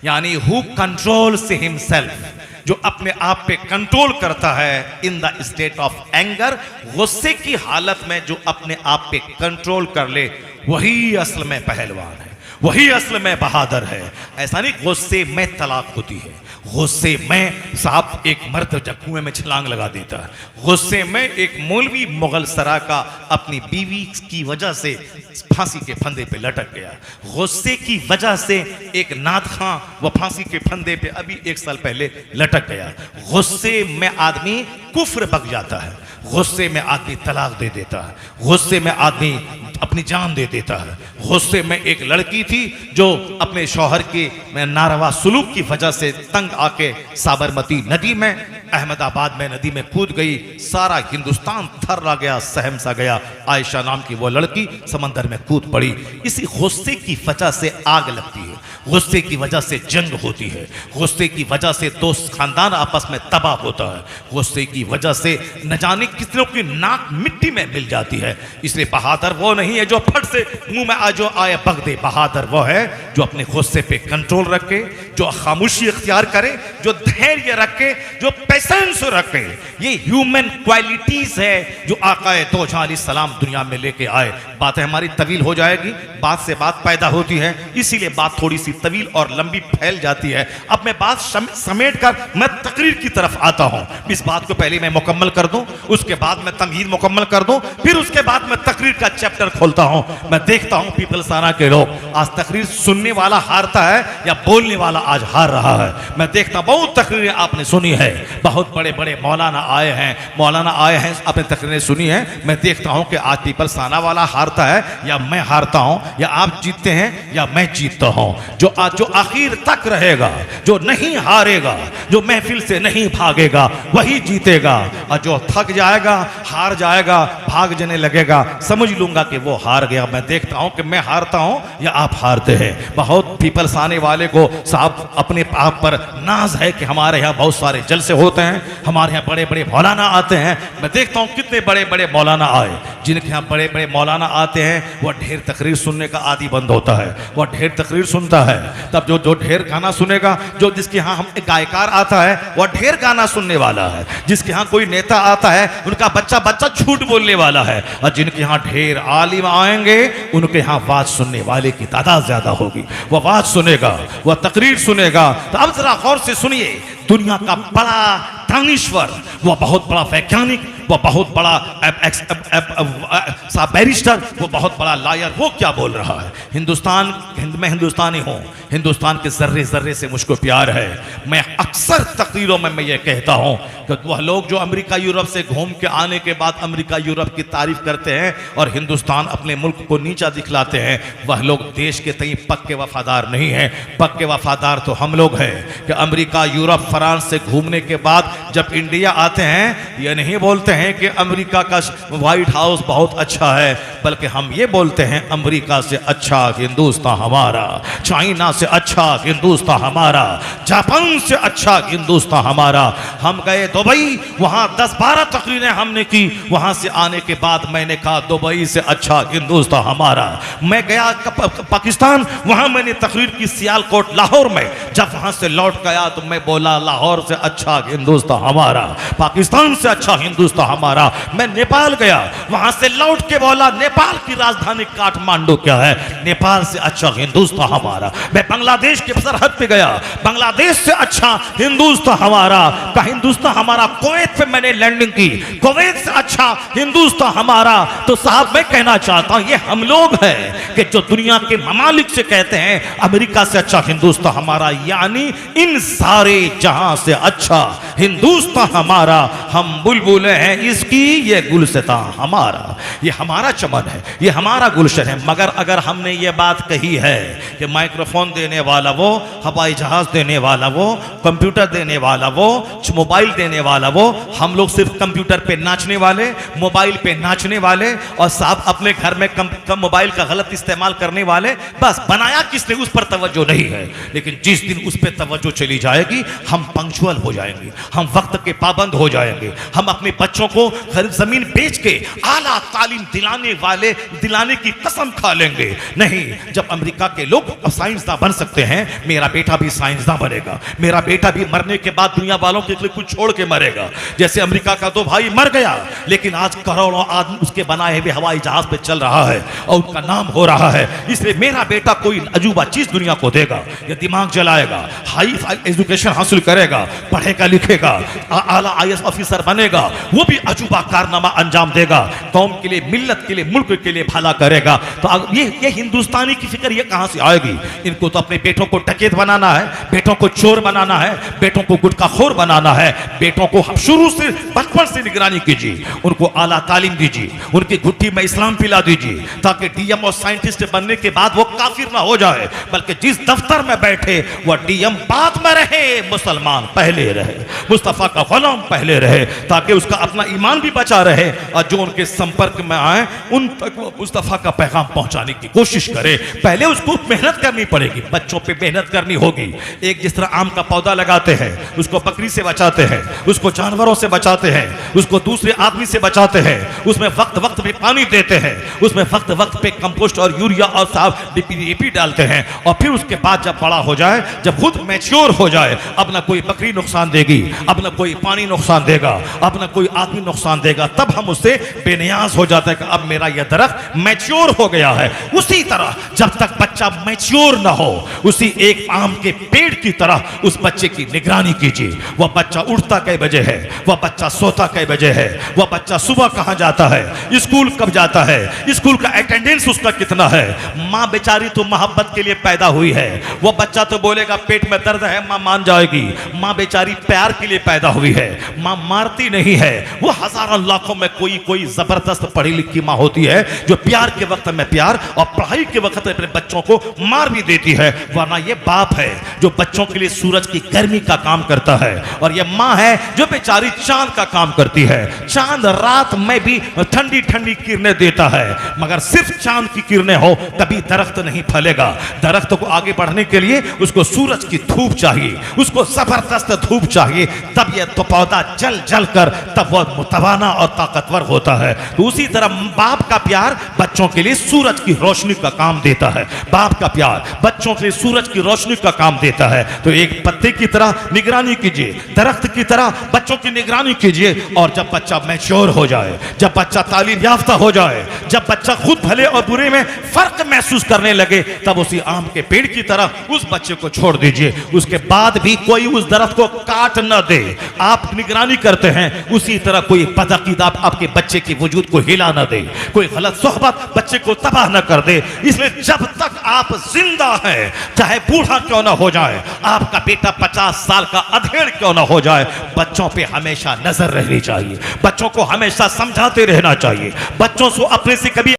यानी हु कंट्रोल्स हिमसेल्फ, जो अपने आप पे कंट्रोल करता है in the state of anger, गुस्से की हालत में जो अपने आप पे कंट्रोल कर ले, वही असल में पहलवान है, वही असल में बहादुर है। ऐसा नहीं गुस्से में तलाक होती है, गुस्से में साहब एक मर्द जब कुएं में छलांग लगा देता है, गुस्से में एक मौलवी मुगल सरा का अपनी बीवी की वजह से फांसी के फंदे पे लटक गया, गुस्से की वजह से एक नाद खां वो फांसी के फंदे पे अभी 1 साल पहले लटक गया। गुस्से में आदमी कुफ्र बक जाता है, गुस्से में आदमी तलाक दे देता है, गुस्से में आदमी अपनी जान दे देता है। गुस्से में एक लड़की थी जो अपने शौहर के नारवा सुलूक की वजह से तंग आके साबरमती नदी में, अहमदाबाद में नदी में कूद गई, सारा हिंदुस्तान थर्रा गया, सहम सा गया। आयशा नाम की वो लड़की समंदर में कूद पड़ी। इसी गुस्से की वजह से आग लगती है, गुस्से की वजह से जंग होती है, गुस्से की वजह से दोस्त खानदान आपस में तबाह होता है, गुस्से की वजह से न जाने कितनों की नाक मिट्टी में मिल जाती है। इसलिए बहादुर वो नहीं है जो फट से मुंह में जो आए बक दे, बहादुर वो है जो अपने गुस्से पे कंट्रोल रखे, जो खामोशी इख्तियार करे, जो धैर्य रखे, जो पेशेंस रखे। ये ह्यूमन क्वालिटीज है जो आकाए दो जहां अलैहिस्सलाम दुनिया में लेके आए। बातें हमारी तवील हो जाएगी, बात से बात पैदा होती है, इसीलिए बात थोड़ी सी तवील और लंबी फैल जाती है। अब मैं बात समेट कर मैं तकरीर की तरफ आता हूं। इस बात को पहले मैं मुकम्मल कर दूं, उसके बाद मैं तमहीद मुकम्मल कर दूं, फिर उसके बाद मैं तकरीर का चैप्टर खोलता हूं। मैं देखता हूं पीपलसाना के लोग आज तकरीर सुनने वाला हारता है या बोलने वाला आज हार रहा है। मैं देखता हूं बहुत तकरीरें आपने सुनी है, बहुत बड़े बड़े मौलाना आए हैं, आपने तकरीरें सुनी है। मैं देखता हूं कि आज पीपलसाना वाला हारता है या मैं हारता हूं, या आप जीतते हैं या मैं जीतता हूं। जो आखिर तक रहेगा, जो नहीं हारेगा, जो महफिल से नहीं भागेगा, वही जीतेगा। और जो थक जाएगा, हार जाएगा, भाग जाने लगेगा, समझ लूंगा कि वो हार गया। मैं देखता हूं कि मैं हारता हूं या आप हारते हैं। बहुत पीपलसाने वाले को साहब अपने आप पर नाज है कि हमारे यहाँ बहुत सारे जलसे होते हैं, हमारे यहाँ बड़े बड़े मौलाना आते हैं। मैं देखता हूं कितने बड़े बड़े मौलाना आए। जिनके यहाँ बड़े बड़े मौलाना आते हैं वह ढेर तकरीर सुनने का आदी बंद होता है, वह ढेर तकरीर सुनता है। तब जो ढेर गाना सुनेगा, जो जिसके यहाँ हम गायकार आता है वह ढेर गाना सुनने वाला है। जिसके यहाँ कोई नेता आता है उनका बच्चा झूठ बोलने वाला है। और जिनके यहाँ ढेर आलिम आएंगे उनके यहाँ बात सुनने वाले की तादाद ज्यादा होगी। वह बात सुनेगा, वह तकरीर सुनेगा। तो अब जरा गौर से सुनिए, दुनिया का बड़ा दानिश्वर, वह बहुत बड़ा वैज्ञानिक, वह बहुत बड़ा बैरिस्टर, वो बहुत बड़ा लायर, वो क्या बोल रहा है? मैं हिंदुस्तानी हूँ, हिंदुस्तान के जर्रे जर्रे से मुझको प्यार है। मैं अक्सर तकरीरों में मैं ये कहता हूँ कि वह लोग जो अमेरिका यूरोप से घूम के आने के बाद अमेरिका यूरोप की तारीफ करते हैं और हिंदुस्तान अपने मुल्क को नीचा दिखलाते हैं, वह लोग देश के तई पक्के वफादार नहीं हैं। पक्के वफादार तो हम लोग हैं कि अमेरिका यूरोप फ्रांस से घूमने के बाद जब इंडिया आते हैं, ये नहीं बोलते हैं कि अमेरिका का व्हाइट हाउस बहुत अच्छा है, बल्कि हम ये बोलते हैं अमेरिका से अच्छा हिंदुस्तान हमारा, चाइना से अच्छा हिंदुस्तान हमारा, जापान से अच्छा हिंदुस्तान हमारा। हम गए दुबई, वहां 10-12 तकरीरें हमने की। वहां से आने के बाद मैंने कहा दुबई से अच्छा हिंदुस्तान हमारा। मैं गया पाकिस्तान, वहां मैंने तकरीर की सियालकोट लाहौर में। जब वहां से लौट गया तो मैं बोला लाहौर से अच्छा हिंदुस्तान हमारा, पाकिस्तान से अच्छा हिंदुस्तान हमारा। मैं नेपाल गया, वहां से लौट के बोला नेपाल की राजधानी काठमांडू क्या है, नेपाल से अच्छा हिंदुस्तान हमारा। मैं बांग्लादेश के सरहद पे गया, बांग्लादेश से अच्छा हिंदुस्तान हमारा का हिंदुस्तान हमारा। कुवैत पे मैंने लैंडिंग की, कुवैत से अच्छा हिंदुस्तान हमारा। तो साहब मैं कहना चाहता हूं ये हम लोग हैं कि जो दुनिया के ममालिक से कहते हैं अमेरिका से अच्छा हिंदुस्तान हमारा, यानी इन सारे जहां से अच्छा हिंदुस्तान हमारा। हम बुलबुलें हैं इसकी, ये गुलसिता हमारा, ये हमारा चमन है, ये हमारा गुलशन है। मगर अगर हमने ये बात कही है कि माइक्रोफोन देने वाला वो, हवाई जहाज देने वाला वो, कंप्यूटर देने वाला वो, मोबाइल देने वाला वो, हम लोग सिर्फ कंप्यूटर पे नाचने वाले, मोबाइल पे नाचने वाले और साहब अपने घर में कम मोबाइल का गलत इस्तेमाल करने वाले, बस बनाया किसने उस पर तवज्जो नहीं है। लेकिन जिस दिन उस पर तवज्जो चली जाएगी हम पंक्चुअल हो जाएंगे, हम वक्त के पाबंद हो जाएंगे। हम अपने बच्चों को जमीन बेच के आला तालीम दिलाने की कसम खा लेंगे। नहीं, जब अमेरिका के लोग साइंसदान बन सकते हैं, मेरा बेटा भी साइंसदान बनेगा। मेरा बेटा भी मरने के बाद दुनिया वालों के लिए कुछ छोड़ के मरेगा। जैसे अमेरिका का तो भाई मर गया, लेकिन आज करोड़ों आदमी उसके बनाए हुए हवाई जहाज पे चल रहा है और उनका नाम हो रहा है। इसलिए मेरा बेटा कोई अजूबा चीज दुनिया को देगा, ये दिमाग जलाएगा, हाई एजुकेशन हासिल करेगा, पढ़ेगा लिखेगा, आला IAS ऑफिसर बनेगा, वो भी अजूबा कारनामा अंजाम देगा, कौम के लिए, मिल्लत के लिए, मुल्क के लिए भला करेगा। तो ये हिंदुस्तानी की फिक्र ये कहां से आएगी? इनको तो अपने बेटों को डकैत बनाना है, बेटों को चोर बनाना है, बेटों को गुटखाखोर बनाना है। बेटों को शुरू से बचपन से निगरानी कीजिए, उनको आला तालीम दीजिए, उनकी घुट्टी में इस्लाम पिला दीजिए, ताकि डीएम और साइंटिस्ट बनने के बाद वो काफिर ना हो जाए, बल्कि जिस दफ्तर में बैठे वह डीएम बाद में रहे, मुसलमान पहले रहे, मुस्तफा का गुलाम पहले रहे, ताकि उसका अपना ईमान भी बचा रहे और जो उनके संपर्क में आए उन तक वो मुस्तफा का पैगाम पहुंचाने की कोशिश करे। पहले उसको मेहनत करनी पड़ेगी, बच्चों पे मेहनत करनी होगी। एक जिस तरह आम का पौधा लगाते हैं, उसको बकरी से बचाते हैं, उसको जानवरों से बचाते हैं, उसको दूसरे आदमी से बचाते हैं, उसमें वक्त वक्त पे पानी देते हैं, उसमें वक्त वक्त पे कंपोस्ट और यूरिया और साफ डीपीएपी डालते हैं, और फिर उसके बाद जब बड़ा हो जाए, जब खुद मैच्योर हो जाए, अब ना कोई बकरी नुकसान देगी, अब ना कोई पानी नुकसान देगा, अब ना कोई आदमी नुकसान देगा, तब हम उससे बेनियाज हो जाते हैं कि अब मेरा यह दरख्त मैच्योर हो गया है। उसी तरह जब तक बच्चा मैच्योर ना हो, उसी एक आम के पेड़ की तरह उस बच्चे की निगरानी कीजिए। वह बच्चा उठता कै बजे है, वह बच्चा सोता कै बजे है, वह बच्चा सुबह कहां जाता है, स्कूल कब जाता है, स्कूल का अटेंडेंस उसका कितना है। मां बेचारी तो मोहब्बत के लिए पैदा हुई है, वह बच्चा तो बोलेगा पेट में दर्द है, मां मान जाएगी। मां बेचारी प्यार के लिए पैदा हुई है, मां मारती नहीं है। वो हजारों लाखों में कोई जबरदस्त पढ़ी लिखी मां होती है जो प्यार के वक्त में प्यार और पढ़ाई के वक्त अपने बच्चों को मार भी देती है। वरना ये बाप है जो बच्चों के लिए सूरज की गर्मी का काम करता है, और ये मां है जो बेचारी चांद का काम करती है। चांद रात में भी ठंडी ठंडी किरणें देता है, मगर सिर्फ चांद की किरणें हो तभी दरख्त नहीं फलेगा। दरख्त को आगे बढ़ने के लिए उसको सूरज की धूप चाहिए, उसको जबरदस्त धूप चाहिए, तब यह तो पौधा जल जल कर तब वह मुतवाना और ताकतवर होता है। तो उसी तरह बाप का प्यार बच्चों के लिए सूरज की रोशनी का काम देता है, बाप का प्यार बच्चों के लिए सूरज की रोशनी का काम देता है। तो एक पत्ते की तरह निगरानी कीजिए, दरख्त की तरह बच्चों की निगरानी कीजिए, और जब बच्चा मैच्योर हो जाए, जब बच्चा तालीम याफ्ता हो जाए, जब बच्चा खुद भले और बुरे में फर्क महसूस करने लगे, तब उसी आम के पेड़ की तरह उस बच्चे को छोड़ दीजिए। उसके बाद भी कोई उस दरख्त को काट न दे, आप निगरानी करते हैं, उसी तरह कोई बदअकीदा आपके बच्चे के वजूद को हिला न दे, कोई गलत सोहबत बच्चे को तबाह न कर दे। इसलिए जब तक आप जिंदा हैं, चाहे बूढ़ा क्यों ना हो जाए, आपका बेटा 50 साल का अधेड़ क्यों ना हो जाए, बच्चों पे हमेशा नजर रहनी चाहिए, बच्चों को हमेशा समझाते रहना चाहिए, बच्चों से अपने से कभी